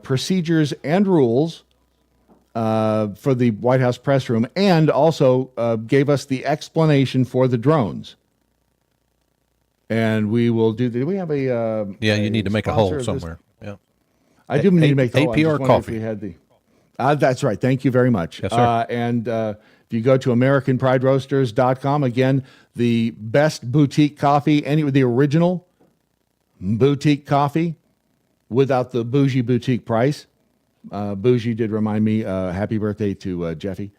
procedures and rules for the White House press room, and also gave us the explanation for the drones. And we will do. Do we have a? You need to make a hole somewhere. Yeah, I do need to make the hole. APR coffee. If we had the. That's right. Thank you very much. Yes, sir. And if you go to AmericanPrideRoasters.com, again, the best boutique coffee, the original boutique coffee, without the bougie boutique price. Bougie did remind me, happy birthday to Jeffy.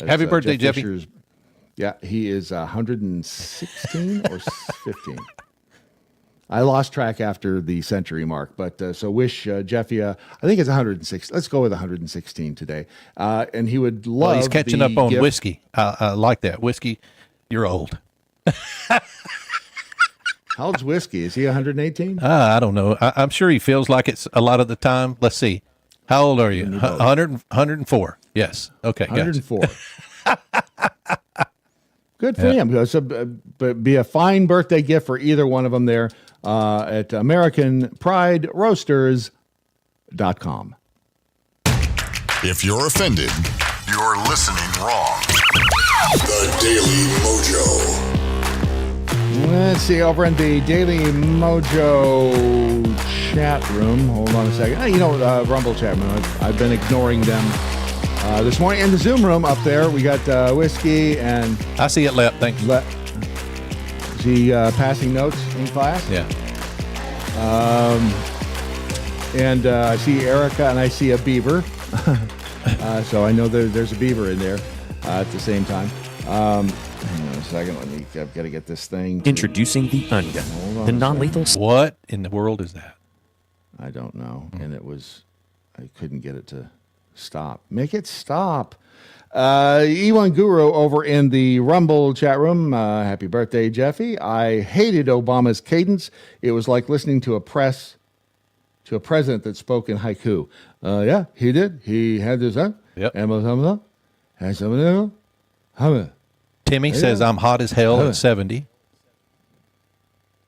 Happy birthday, Jeff Jeffy. Fisher's, yeah, he is 116 or 15. I lost track after the century mark, but so wish Jeffy, I think it's 106. Let's go with 116 today. And he would love. Well, he's catching up on gift. whiskey. I like that. Whiskey, you're old. How old's whiskey? Is he 118? I don't know. I'm sure he feels like it's a lot of the time. Let's see. How old are you? 104. Yes. Okay. 104. Good for him. So, be a fine birthday gift for either one of them there at AmericanPrideRoasters.com. If you're offended, you're listening wrong. The Daily Mojo. Let's see, over in the Daily Mojo chat room. Hold on a second. Rumble chat room. I've been ignoring them this morning. In the Zoom room up there, we got whiskey and... I see it, Lep. Thanks. Is he passing notes in class? Yeah. And I see Erica and I see a beaver. So I know there's a beaver in there at the same time. Hang on a second. I've got to get this thing. Introducing the Ungun, the non-lethal. What in the world is that? I don't know. And I couldn't get it to stop. Make it stop. E1 Guru over in the Rumble chat room. Happy birthday, Jeffy. I hated Obama's cadence. It was like listening to a president that spoke in haiku. Yeah, he did. He had this. Yep. Timmy says I'm hot as hell at 70.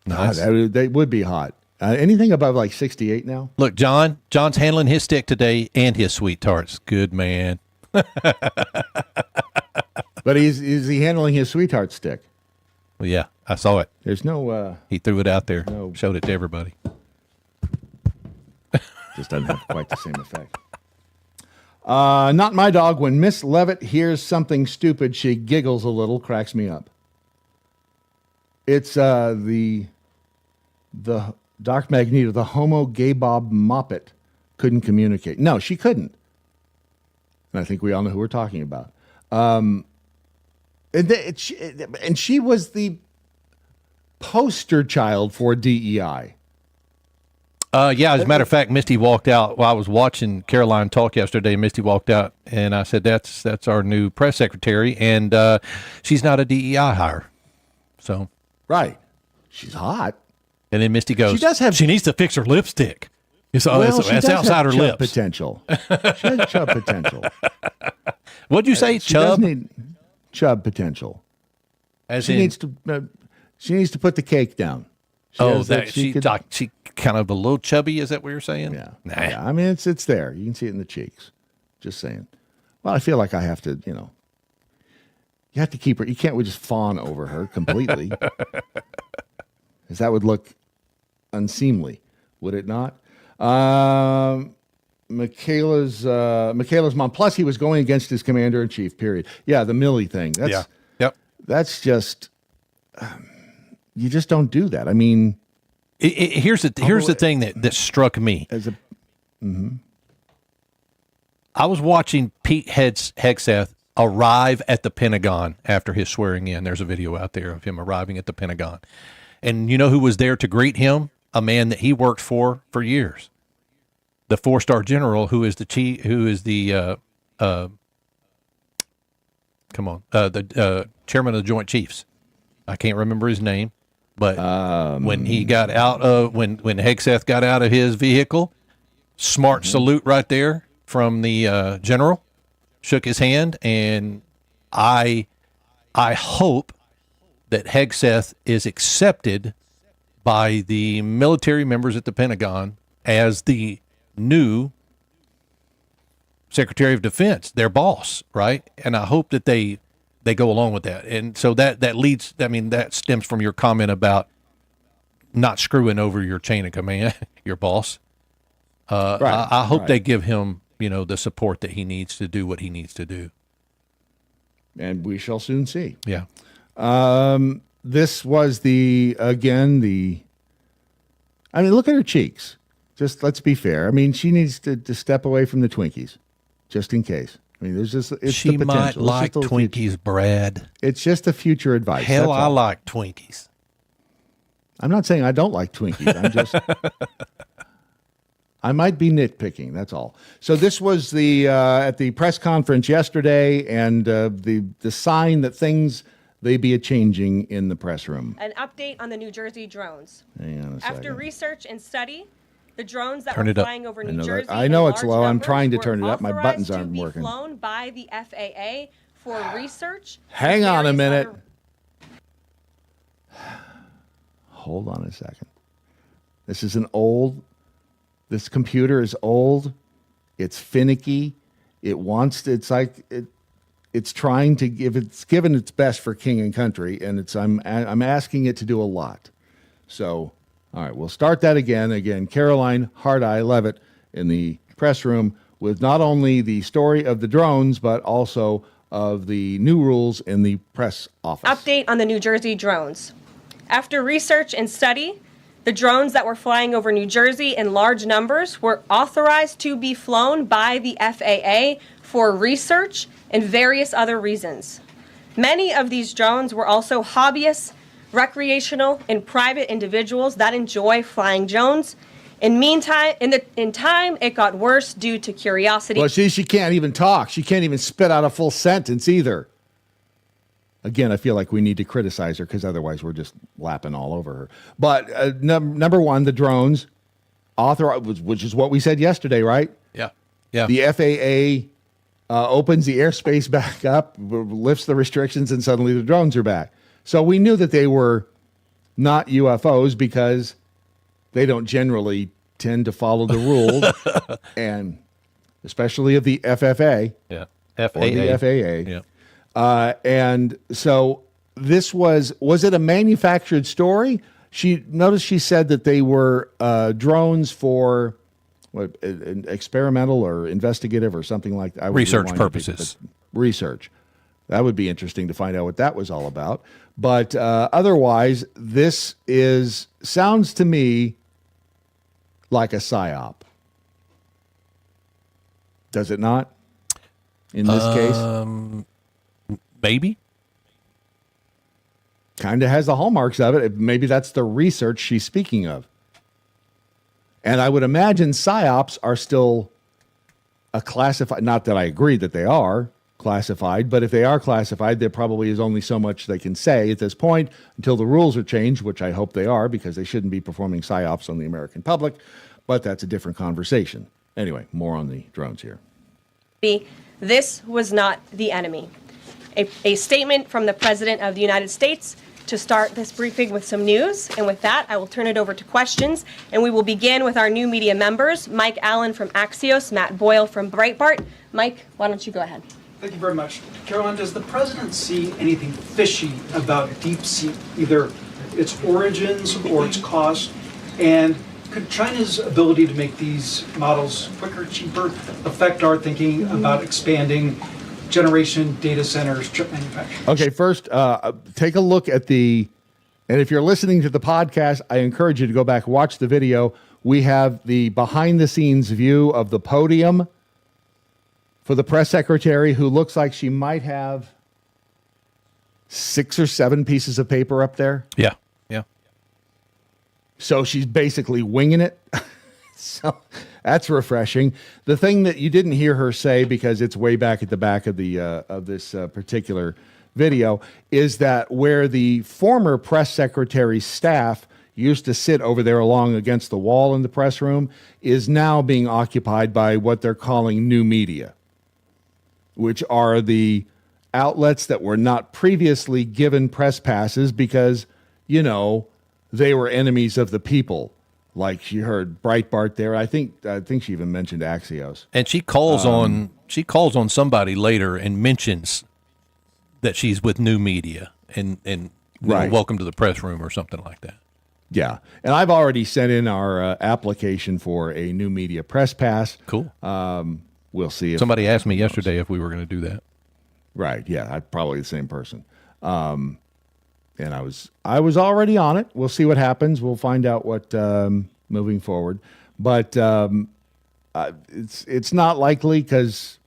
Nice. They would be hot. Anything above like 68 now? Look, John's handling his stick today and his sweet tarts. Good man. But is he handling his sweetheart stick? Well, yeah, I saw it. There's no... he threw it out there, showed it to everybody. Just doesn't have quite the same effect. Not my dog. When Miss Levitt hears something stupid, she giggles a little, cracks me up. It's the Dark Magneto, the Homo Gay Bob Moppet, couldn't communicate. No, she couldn't. And I think we all know who we're talking about. And she was the poster child for DEI. Yeah, as a matter of fact, Misty walked out while I was watching Caroline talk yesterday. Misty walked out, and I said, that's our new press secretary, and she's not a DEI hire. So right. She's hot. And then Misty goes, she needs to fix her lipstick. It's outside her lips. Potential. She has chub potential. What'd you say? She Chub? does need chub potential. She needs to put the cake down. She kind of a little chubby. Is that what you're saying? Yeah. Nah. Yeah. I mean, it's there. You can see it in the cheeks. Just saying. Well, I feel like I have to, you have to keep her. You can't just fawn over her completely. Because that would look unseemly, would it not? Michaela's mom. Plus, he was going against his commander-in-chief, period. Yeah, the Milley thing. That's just, you just don't do that. I mean, here's the thing that struck me. I was watching Pete Hegseth arrive at the Pentagon after his swearing in. There's a video out there of him arriving at the Pentagon. And you know who was there to greet him? A man that he worked for years. The 4-star general who is the chairman of the Joint Chiefs. I can't remember his name, but when he got out of when Hegseth got out of his vehicle, smart salute right there from the general, shook his hand, and I hope that Hegseth is accepted by the military members at the Pentagon as the new Secretary of Defense, their boss, right? And I hope that they go along with that. And so that leads, I mean, that stems from your comment about not screwing over your chain of command, your boss. I hope they give him, the support that he needs to do what he needs to do. And we shall soon see. Yeah. This was look at her cheeks. Just let's be fair. I mean, she needs to step away from the Twinkies, just in case. I mean, she the potential. Might like Twinkies, future. Brad. It's just a future advice. Hell, I like Twinkies. I'm not saying I don't like Twinkies. I'm just, I might be nitpicking. That's all. So this was at the press conference yesterday, and the sign that things they be a changing in the press room. An update on the New Jersey drones. Hang on a second. After research and study, the drones that were flying over New Jersey. I know it's low. I'm trying to turn it up. My buttons aren't working. Flown by the FAA for research. Hang on a minute. Hold on a second. This computer is old. It's finicky. It's trying to it's given its best for king and country, and I'm asking it to do a lot. So, all right, we'll start that again. Again, Caroline Hard-Eye Levitt in the press room with not only the story of the drones, but also of the new rules in the press office. Update on the New Jersey drones. After research and study, the drones that were flying over New Jersey in large numbers were authorized to be flown by the FAA for research and various other reasons. Many of these drones were also hobbyists, recreational, and private individuals that enjoy flying drones. In time, it got worse due to curiosity. Well, she can't even talk. She can't even spit out a full sentence either. Again, I feel like we need to criticize her because otherwise we're just lapping all over her. But number one, the drones, which is what we said yesterday, right? Yeah. Yeah. The FAA opens the airspace back up, lifts the restrictions, and suddenly the drones are back. So we knew that they were not UFOs because they don't generally tend to follow the rules, and especially of the FFA. Yeah. FAA. Or the FAA. Yeah. And so this was it a manufactured story? She said that they were drones for experimental or investigative or something like that. Research purposes. Research. That would be interesting to find out what that was all about. But otherwise, this sounds to me like a psyop. Does it not? In this case? Maybe. Kind of has the hallmarks of it. Maybe that's the research she's speaking of. And I would imagine psyops are still a classified, not that I agree that they are classified, but if they are classified, there probably is only so much they can say at this point until the rules are changed, which I hope they are, because they shouldn't be performing psyops on the American public, but that's a different conversation. Anyway, more on the drones here. This was not the enemy. A statement from the President of the United States to start this briefing with some news. And with that, I will turn it over to questions. And we will begin with our new media members, Mike Allen from Axios, Matt Boyle from Breitbart. Mike, why don't you go ahead? Thank you very much. Caroline, does the president see anything fishy about DeepSeek, either its origins or its cost? And could China's ability to make these models quicker, cheaper, affect our thinking about expanding generation data centers, chip manufacturing? Okay, first, take a look at and if you're listening to the podcast, I encourage you to go back and watch the video. We have the behind-the-scenes view of the podium for the press secretary, who looks like she might have 6 or 7 pieces of paper up there. Yeah. So she's basically winging it. So that's refreshing. The thing that you didn't hear her say, because it's way back at the back of this particular video, is that where the former press secretary's staff used to sit over there along against the wall in the press room is now being occupied by what they're calling new media, which are the outlets that were not previously given press passes because, they were enemies of the people. Like she heard Breitbart there. I think she even mentioned Axios. And she calls on somebody later and mentions that she's with new media and right. Welcome to the press room or something like that. Yeah. And I've already sent in our application for a new media press pass. Cool. We'll see if somebody asked me yesterday if we were going to do that. Right. Yeah. I'm probably the same person. And I was already on it. We'll see what happens. We'll find out what moving forward. But it's not likely because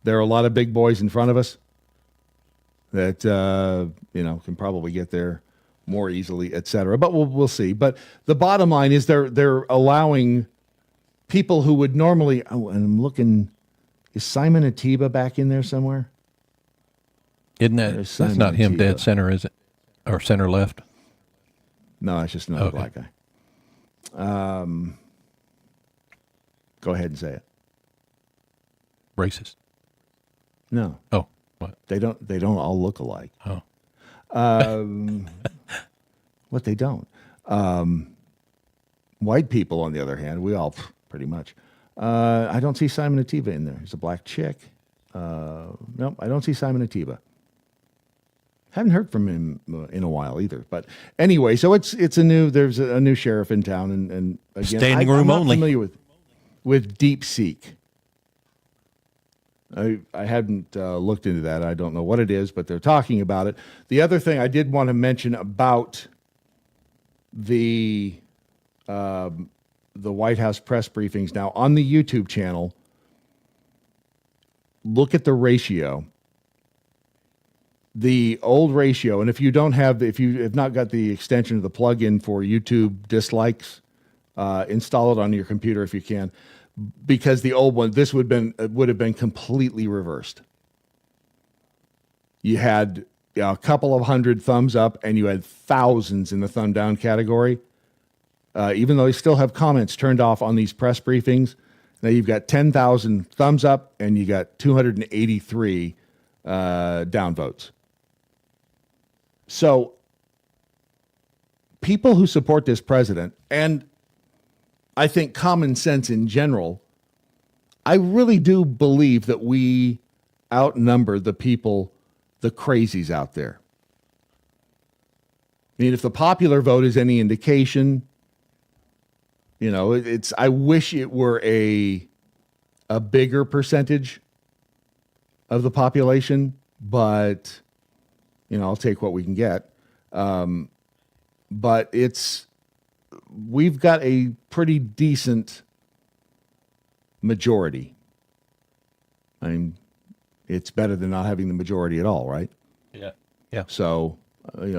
there are a lot of big boys in front of us that can probably get there more easily, et cetera. But we'll see. But the bottom line is they're allowing people who would normally. Oh, and I'm looking. Is Simon Atiba back in there somewhere? Isn't that's not him Atiba. Dead center, is it? Or center left? No, it's just another black guy. Go ahead and say it. Racist. No. Oh, what? They don't all look alike. Oh. What they don't. White people, on the other hand, we all pretty much. I don't see Simon Atiba in there. He's a black chick. Nope, I don't see Simon Atiba. Haven't heard from him in a while either. But anyway, so there's a new sheriff in town, and again, standing room I'm not only. familiar with DeepSeek. I hadn't looked into that. I don't know what it is, but they're talking about it. The other thing I did want to mention about the White House press briefings now on the YouTube channel, look at the ratio. The old ratio, and if you have not got the extension of the plugin for YouTube dislikes, install it on your computer if you can, because the old one, this would have been completely reversed. You had a couple of hundred thumbs up, and you had thousands in the thumb down category. Even though you still have comments turned off on these press briefings, now you've got 10,000 thumbs up, and you got 283 downvotes. So people who support this president, and I think common sense in general, I really do believe that we outnumber the people, the crazies out there. I mean, if the popular vote is any indication, I wish it were a bigger percentage of the population, but I'll take what we can get. But we've got a pretty decent majority. I mean, it's better than not having the majority at all, right? Yeah. Yeah. So,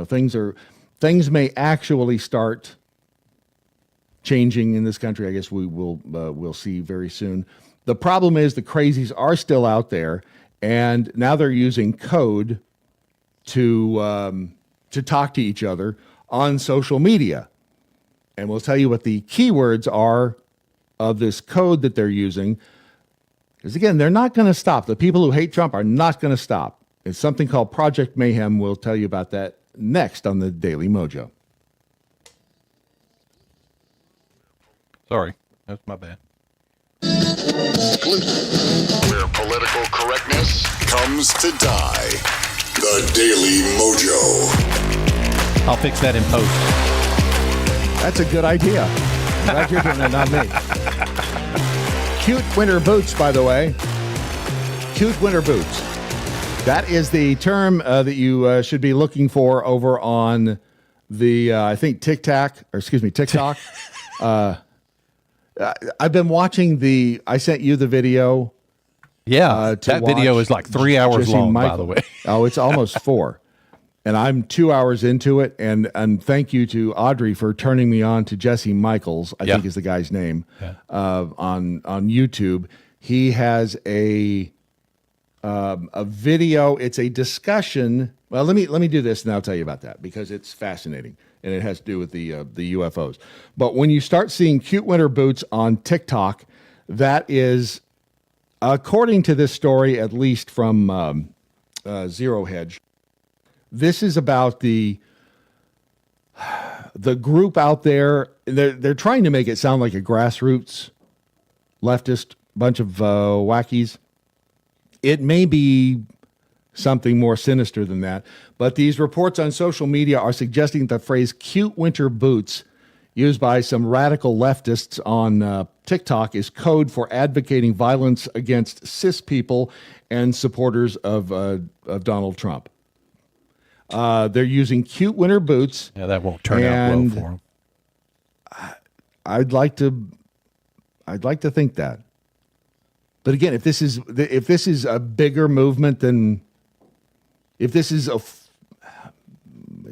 things may actually start changing in this country. I guess we'll see very soon. The problem is the crazies are still out there, and now they're using code to talk to each other on social media. And we'll tell you what the keywords are of this code that they're using. Because again, they're not going to stop. The people who hate Trump are not going to stop. It's something called Project Mayhem. We'll tell you about that next on the Daily Mojo. Sorry, that's my bad. Where political correctness comes to die. The Daily Mojo. I'll fix that in post. That's a good idea. I'm glad you're doing it, not me. Cute winter boots, by the way. Cute winter boots. That is the term that you should be looking for over on the, I think, TikTok. I've been watching I sent you the video. Yeah, that video is like 3 hours Jesse long, Michael. by the way. Oh, it's almost 4. And I'm 2 hours into it. And thank you to Audrey for turning me on to Jesse Michaels, I think is the guy's name, on YouTube. He has a video. It's a discussion. Well, let me do this and I'll tell you about that because it's fascinating and it has to do with the UFOs. But when you start seeing cute winter boots on TikTok, that is, according to this story, at least from Zero Hedge, this is about the group out there. They're trying to make it sound like a grassroots leftist bunch of wackies. It may be something more sinister than that, but these reports on social media are suggesting the phrase cute winter boots used by some radical leftists on TikTok is code for advocating violence against cis people and supporters of Donald Trump. They're using cute winter boots. Yeah, that won't turn out well for them. I'd like to think that. But again, if this is a bigger movement than, if this is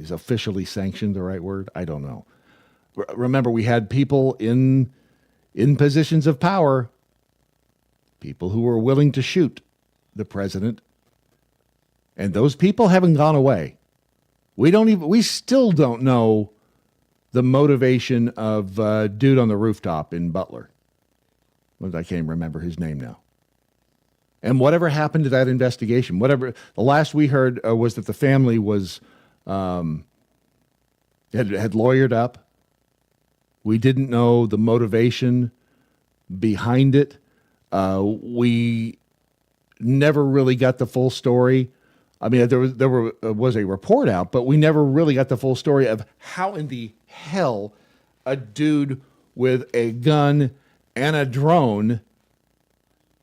is officially sanctioned the right word? I don't know. Remember, we had people in positions of power, people who were willing to shoot the president, and those people haven't gone away. We still don't know the motivation of dude on the rooftop in Butler. I can't remember his name now. And whatever happened to that investigation, the last we heard was that the family was had lawyered up. We didn't know the motivation behind it. We never really got the full story. I mean, there was a report out, but we never really got the full story of how in the hell a dude with a gun and a drone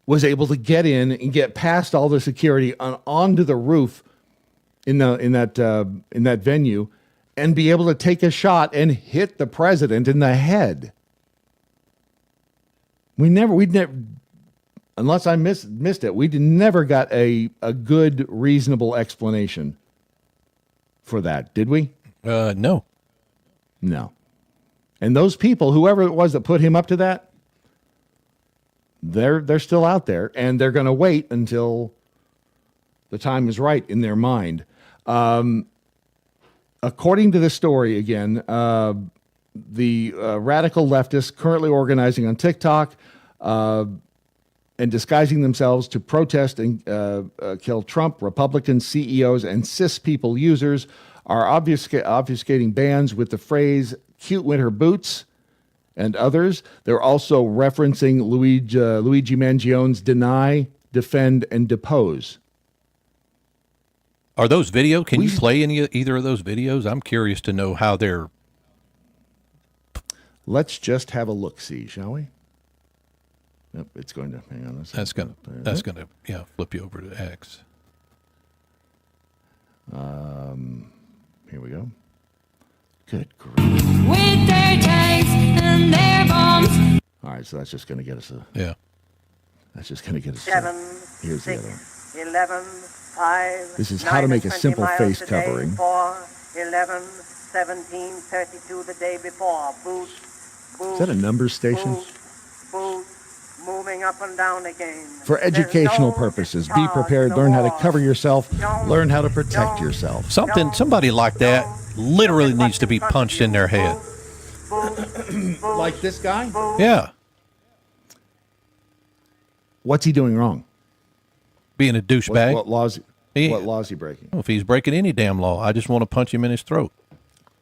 was able to get in and get past all the security onto the roof in that venue and be able to take a shot and hit the president in the head. We'd never, unless I missed it, we never got a good, reasonable explanation for that, did we? No. No. And those people, whoever it was that put him up to that, they're still out there, and they're going to wait until the time is right in their mind. According to this story, again, the radical leftists currently organizing on TikTok and disguising themselves to protest and kill Trump, Republican CEOs, and cis people users are obfuscating bans with the phrase cute winter boots and others. They're also referencing Luigi Mangione's deny, defend, and depose. Are those videos? Can you play either of those videos? I'm curious to know how they're. Let's just have a look-see, shall we? Nope, it's going to hang on a second. That's gonna flip you over to X. Here we go. Good grief. With their tanks and their bombs. All right, so that's just going to get us That's just going to get us. 7, Here's 6, 11, 5. This is how to make a simple face covering. 4, 11, 17, 32 the day before. Boot. Is that a numbers station? Boot. Moving up and down again. For educational purposes, be prepared, learn how to cover yourself, learn how to protect yourself. Somebody like that literally needs to be punched in their head. Like this guy? Yeah. What's he doing wrong? Being a douchebag. What laws? What law is he breaking? Well, if he's breaking any damn law, I just want to punch him in his throat.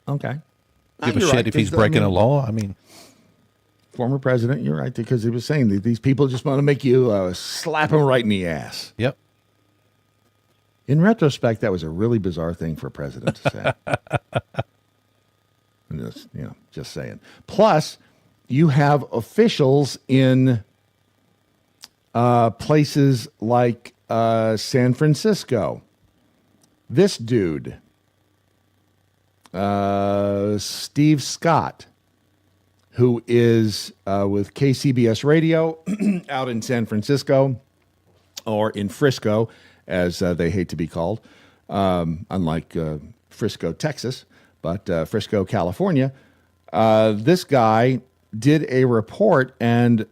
Okay. Give a shit if he's breaking a law. I mean, former president, you're right, because he was saying that these people just want to make you slap him right in the ass. Yep. In retrospect, that was a really bizarre thing for a president to say. Just saying. Plus, you have officials in places like San Francisco. This dude, Steve Scott, who is with KCBS Radio out in San Francisco, or in Frisco, as they hate to be called, unlike Frisco, Texas, but Frisco, California. This guy did a report and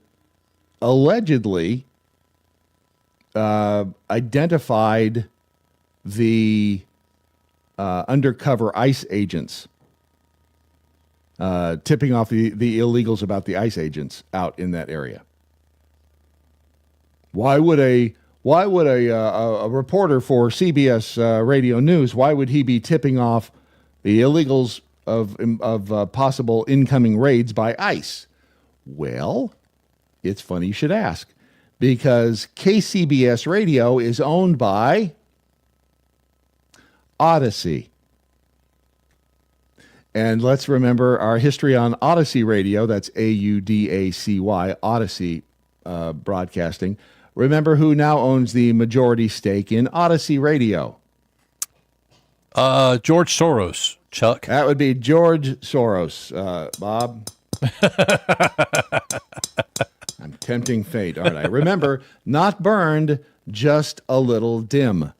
allegedly identified the undercover ICE agents, tipping off the illegals about the ICE agents out in that area. Why would a reporter for CBS Radio News, why would he be tipping off the illegals of possible incoming raids by ICE? Well, it's funny you should ask, because KCBS Radio is owned by Odyssey. And let's remember our history on Odyssey Radio. That's AUDACY, Odyssey Broadcasting. Remember who now owns the majority stake in Odyssey Radio? George Soros, Chuck. That would be George Soros, Bob. I'm tempting fate, aren't I? Remember, not burned, just a little dim.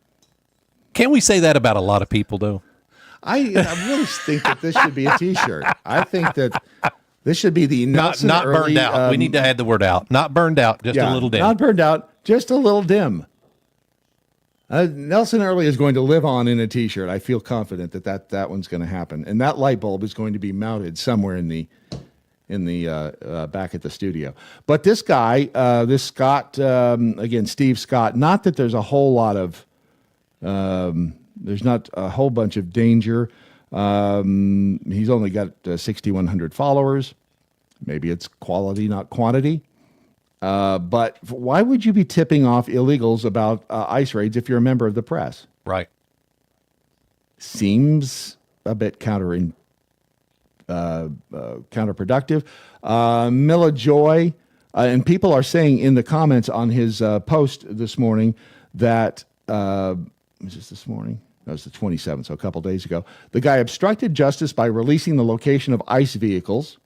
Can't we say that about a lot of people, though? I really think that this should be a T-shirt. I think that this should be the not burned out. We need to add the word out. Not burned out, just a little dim. Not burned out, just a little dim. Nelson Early is going to live on in a T-shirt. I feel confident that one's going to happen, and that light bulb is going to be mounted somewhere in the back at the studio. But this guy, this Scott, again, Steve Scott. Not that there's a whole lot of, there's not a whole bunch of danger. He's only got 6,100 followers. Maybe it's quality, not quantity. But why would you be tipping off illegals about ICE raids if you're a member of the press? Right. Seems a bit counterproductive. Milla Joy, and people are saying in the comments on his post this morning that, was this this morning? That was the 27th, so a couple days ago. The guy obstructed justice by releasing the location of ICE vehicles.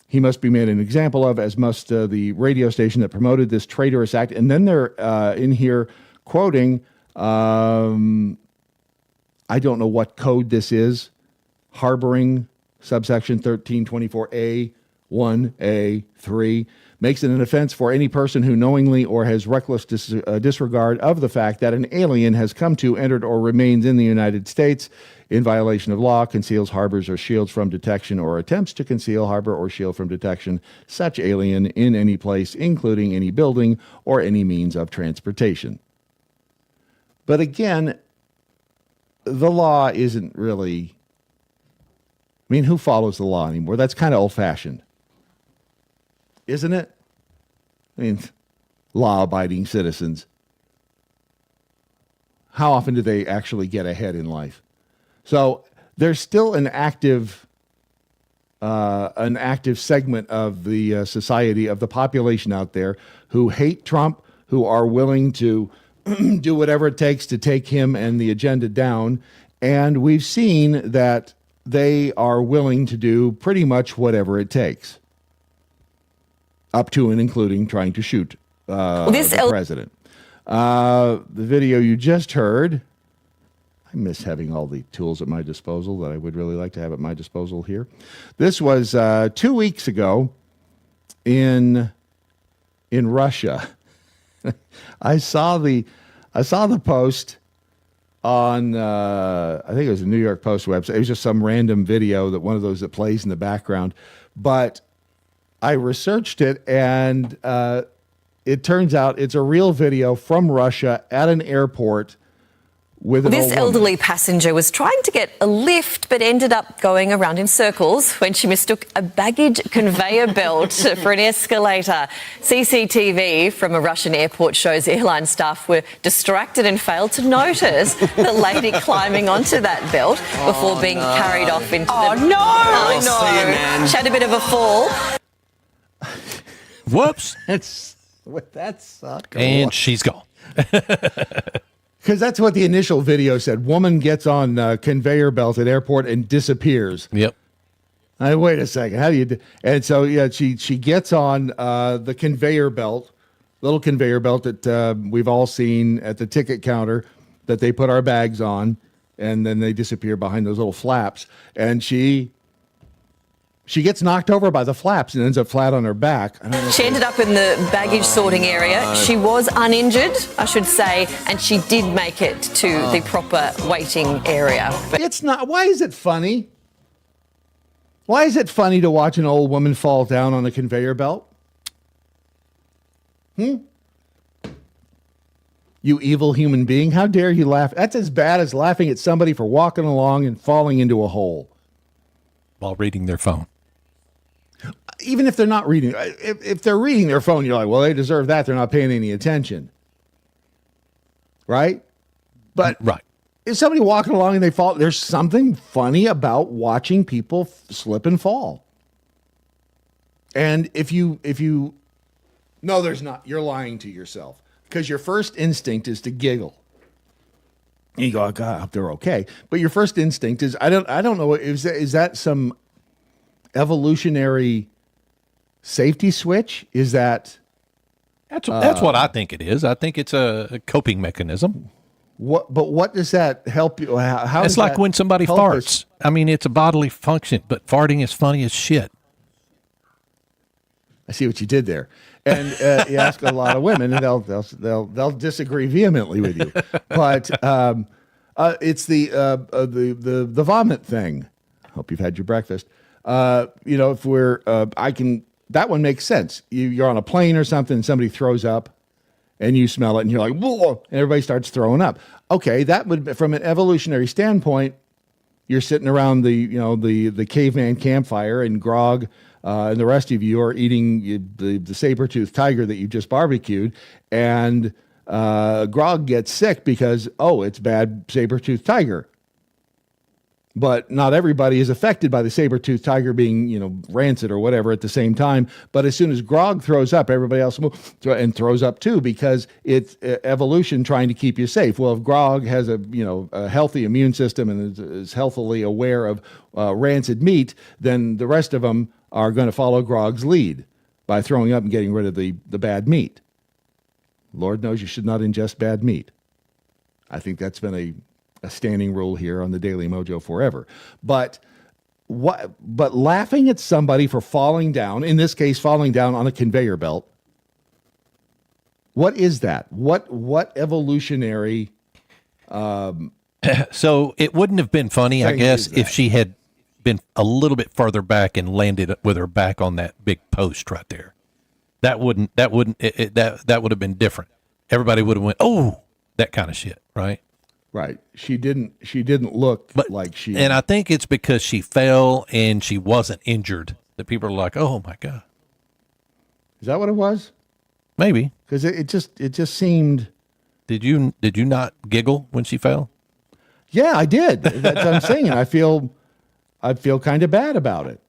He must be made an example of, as must the radio station that promoted this traitorous act. And then they're in here quoting, I don't know what code this is, harboring, subsection 1324A, 1A, 3, makes it an offense for any person who knowingly or has reckless disregard of the fact that an alien has come to, entered, or remains in the United States in violation of law, conceals, harbors, or shields from detection, or attempts to conceal, harbor, or shield from detection such alien in any place, including any building or any means of transportation. But again, the law isn't really... I mean, who follows the law anymore? That's kind of old-fashioned, isn't it? I mean, law-abiding citizens. How often do they actually get ahead in life? So there's still an active segment of the society, of the population out there who hate Trump, who are willing to do whatever it takes to take him and the agenda down. And we've seen that they are willing to do pretty much whatever it takes, up to and including trying to shoot the president. The video you just heard, I miss having all the tools at my disposal that I would really like to have at my disposal here. This was 2 weeks ago in Russia. I saw the post on, I think it was a New York Post website. It was just some random video, that one of those that plays in the background. But I researched it, and it turns out it's a real video from Russia at an airport with an This old woman. elderly passenger was trying to get a lift but ended up going around in circles when she mistook a baggage conveyor belt for an escalator. CCTV from a Russian airport shows airline staff were distracted and failed to notice the lady climbing onto that belt before being carried off into the... I know. She had a bit of a fall. Whoops. That sucked. And she's gone. Because that's what the initial video said. Woman gets on conveyor belt at airport and disappears. Yep. Wait a second. How do you do? And so, yeah, she gets on the conveyor belt, little conveyor belt that we've all seen at the ticket counter that they put our bags on, and then they disappear behind those little flaps. And she gets knocked over by the flaps and ends up flat on her back. She ended up in the baggage sorting area. She was uninjured, I should say, and she did make it to the proper waiting area. But it's not. Why is it funny? Why is it funny to watch an old woman fall down on a conveyor belt? You evil human being. How dare you laugh? That's as bad as laughing at somebody for walking along and falling into a hole while reading their phone. Even if they're not reading, if they're reading their phone, you're like, well, they deserve that. They're not paying any attention. Right? But if somebody walking along and they fall, there's something funny about watching people slip and fall. And if you, no, there's not. You're lying to yourself because your first instinct is to giggle. And you go, oh, God, I hope they're okay. But your first instinct is, I don't know, is that some evolutionary safety switch? Is that that's what I think it is. I think it's a coping mechanism. What does that help you? How it's like when somebody farts. I mean, it's a bodily function, but farting is funny as shit. I see what you did there. And you ask a lot of women, and they'll disagree vehemently with you. But it's the vomit thing. Hope you've had your breakfast. If we're, that one makes sense. You're on a plane or something, and somebody throws up, and you smell it, and you're like, whoa, and everybody starts throwing up. Okay, that would, from an evolutionary standpoint, you're sitting around the caveman campfire, and Grog and the rest of you are eating the saber-toothed tiger that you just barbecued, and Grog gets sick because, it's bad saber-toothed tiger. But not everybody is affected by the saber-toothed tiger being, rancid or whatever at the same time. But as soon as Grog throws up, everybody else and throws up too, because it's evolution trying to keep you safe. Well, if Grog has a healthy immune system and is healthily aware of rancid meat, then the rest of them are going to follow Grog's lead by throwing up and getting rid of the bad meat. Lord knows you should not ingest bad meat. I think that's been a standing rule here on the Daily MoJo forever. But laughing at somebody for falling down, in this case, falling down on a conveyor belt, what is that? What evolutionary? So it wouldn't have been funny, I guess, if she had been a little bit further back and landed with her back on that big post right there. That would have been different. Everybody would have went, oh, that kind of shit, right? Right. She didn't look like she. And I think it's because she fell and she wasn't injured that people are like, oh my God. Is that what it was? Maybe. Because it just seemed. Did you not giggle when she fell? Yeah, I did. That's what I'm saying. I feel kind of bad about it.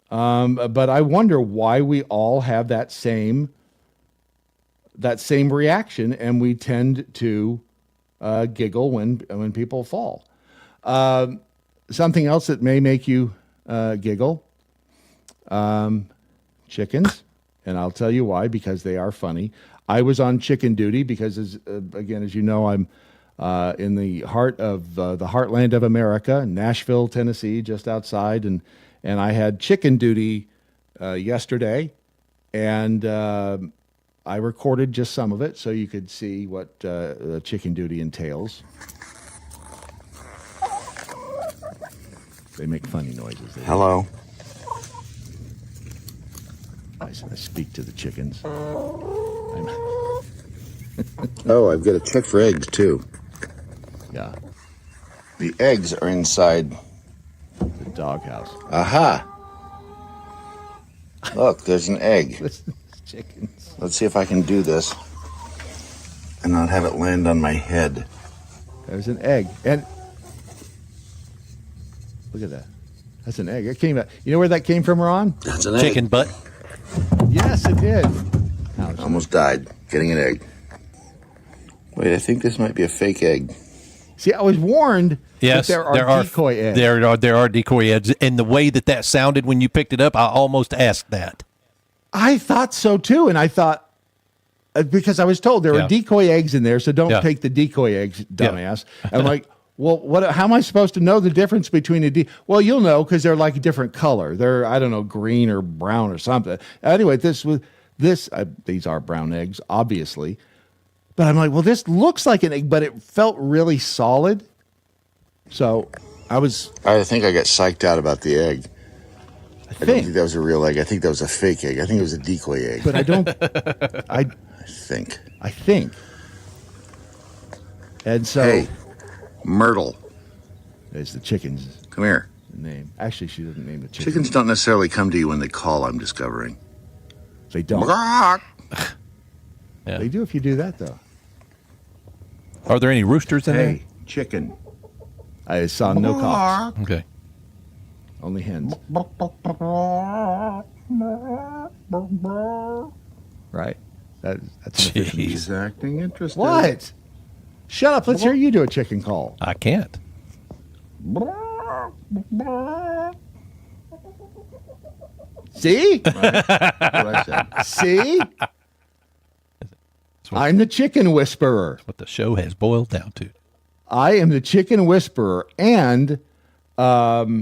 But I wonder why we all have that same reaction, and we tend to giggle when people fall. Something else that may make you giggle, chickens, and I'll tell you why, because they are funny. I was on chicken duty because, as you know, I'm in the heart of the heartland of America, Nashville, Tennessee, just outside, and I had chicken duty yesterday, and I recorded just some of it so you could see what chicken duty entails. They make funny noises. Hello. I speak to the chickens. Oh, I've got a check for eggs, too. Yeah. The eggs are inside the doghouse. Aha! Look, there's an egg. Chickens. Let's see if I can do this and not have it land on my head. There's an egg. And look at that. That's an egg. It came out. You know where that came from, Ron? That's an egg. Chicken butt. Yes, it did. Almost died getting an egg. Wait, I think this might be a fake egg. See, I was warned Yes, that there are decoy eggs. There are decoy eggs, and the way that sounded when you picked it up, I almost asked that. I thought so too, and I thought because I was told there are decoy eggs in there, so don't take the decoy eggs, dumbass. I'm like, well, what? How am I supposed to know the difference between a Well, you'll know because they're like a different color. They're I don't know, green or brown or something. Anyway, these are brown eggs, obviously. But I'm like, well, this looks like an egg, but it felt really solid. So I think I got psyched out about the egg. I don't think that was a real egg. I think that was a fake egg. I think it was a decoy egg. But I don't. I think. And so. Hey, Myrtle. There's the chickens. Come here. Name. Actually, she doesn't name the chickens. Chickens don't necessarily come to you when they call, I'm discovering. They don't. Yeah. They do if you do that, though. Are there any roosters in there? Hey, chicken. I saw no cocks. Okay. Only hens. Right. That's She's acting interested. What? Shut up. Let's hear you do a chicken call. I can't. See? Right. What I said. See? I'm the chicken whisperer. That's what the show has boiled down to. I am the chicken whisperer. And where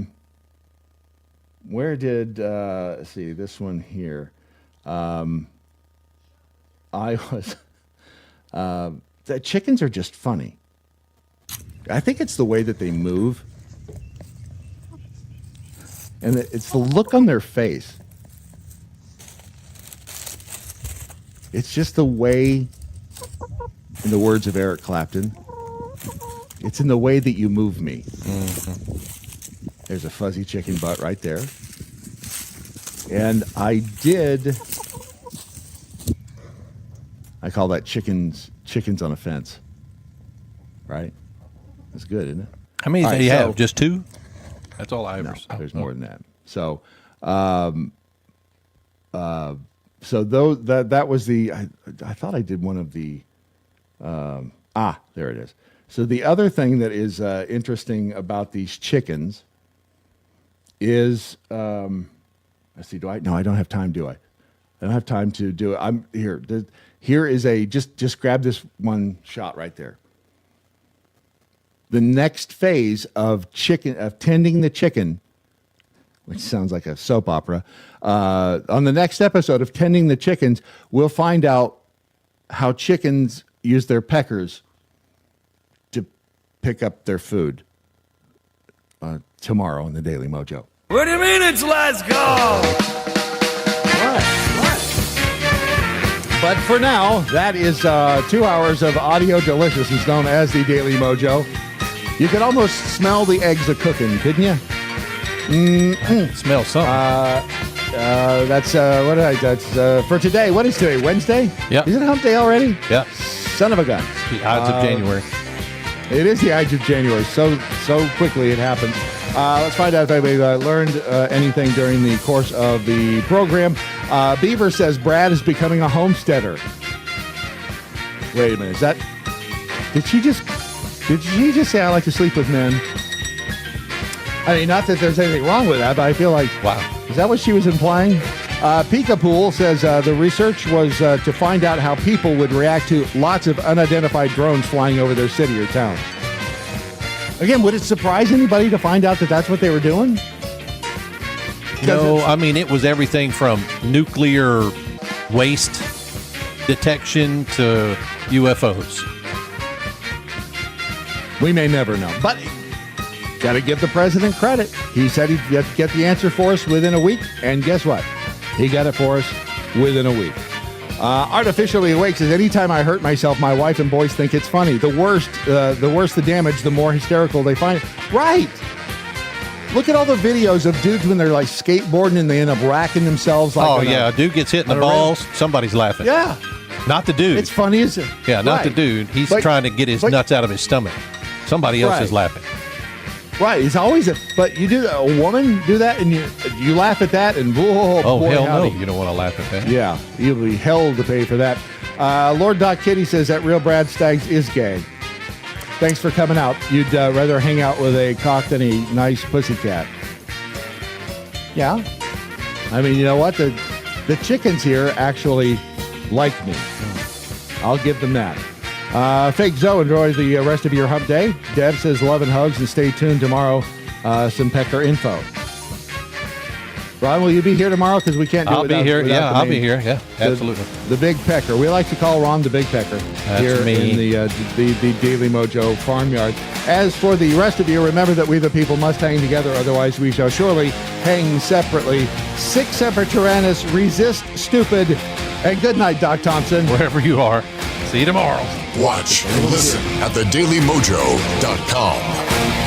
did, let's see, this one here. I was, the chickens are just funny. I think it's the way that they move. And it's the look on their face. It's just the way, in the words of Eric Clapton, it's in the way that you move me. Mm-hmm. There's a fuzzy chicken butt right there. And I call that chickens on a fence. Right? That's good, isn't it? How many do you have? Just two? That's all I ever saw. There's more than that. So, so that was the. I thought I did one of the. There it is. So the other thing that is interesting about these chickens is, let's see. No, I don't have time. Do I? I don't have time to do it. I'm here. Here is a just grab this one shot right there. The next phase of tending the chicken, which sounds like a soap opera. On the next episode of Tending the Chickens, we'll find out how chickens use their peckers to pick up their food tomorrow in the Daily MoJo. What do you mean it's last call? But for now, that is 2 hours of audio deliciousness known as the Daily MoJo. You could almost smell the eggs a-cooking, couldn't you? Smell something. That's for today. What is today? Wednesday? Yeah. Is it hump day already? Yeah. Son of a gun. The Ides of January. It is the Ides of January. So quickly it happens. Let's find out if anybody learned anything during the course of the program. Beaver says Brad is becoming a homesteader. Wait a minute. Did she just say I like to sleep with men? I mean, not that there's anything wrong with that, but I feel like, wow. Is that what she was implying? Peekapool says the research was to find out how people would react to lots of unidentified drones flying over their city or town. Again, would it surprise anybody to find out that that's what they were doing? No, I mean, it was everything from nuclear waste detection to UFOs. We may never know, but got to give the president credit. He said he'd get the answer for us within a week, and guess what? He got it for us within a week. Artificially Awake says, anytime I hurt myself, my wife and boys think it's funny. The worse the damage, the more hysterical they find it. Right. Look at all the videos of dudes when they're like skateboarding and they end up racking themselves. Like a dude gets hit in the balls. Somebody's laughing. Yeah. Not the dude. It's funny, isn't it? Yeah, not the dude. He's trying to get his nuts out of his stomach. Somebody else is laughing. Right. It's always but you do a woman do that and you laugh at that and whoa, boy, hell howdy. no. You don't want to laugh at that. Yeah. You'll be hell to pay for that. Lord Doc Kitty says that real Brad Staggs is gay. Thanks for coming out. You'd rather hang out with a cock than a nice pussycat. Yeah. I mean, you know what? The chickens here actually like me. I'll give them that. Fake Zoe, enjoy the rest of your hump day. Deb says love and hugs and stay tuned tomorrow. Some pecker info. Ron, will you be here tomorrow? Because we can't do it without, I'll be here. without Yeah, the I'll name. be here. Yeah, absolutely. The Big Pecker. We like to call Ron the Big Pecker. That's here me. in the Daily MoJo farmyard. As for the rest of you, remember that we the people must hang together, otherwise we shall surely hang separately. 6 separate Tyrannus, resist stupid, and good night, Doc Thompson. Wherever you are. See you tomorrow. Watch and listen at thedailymojo.com.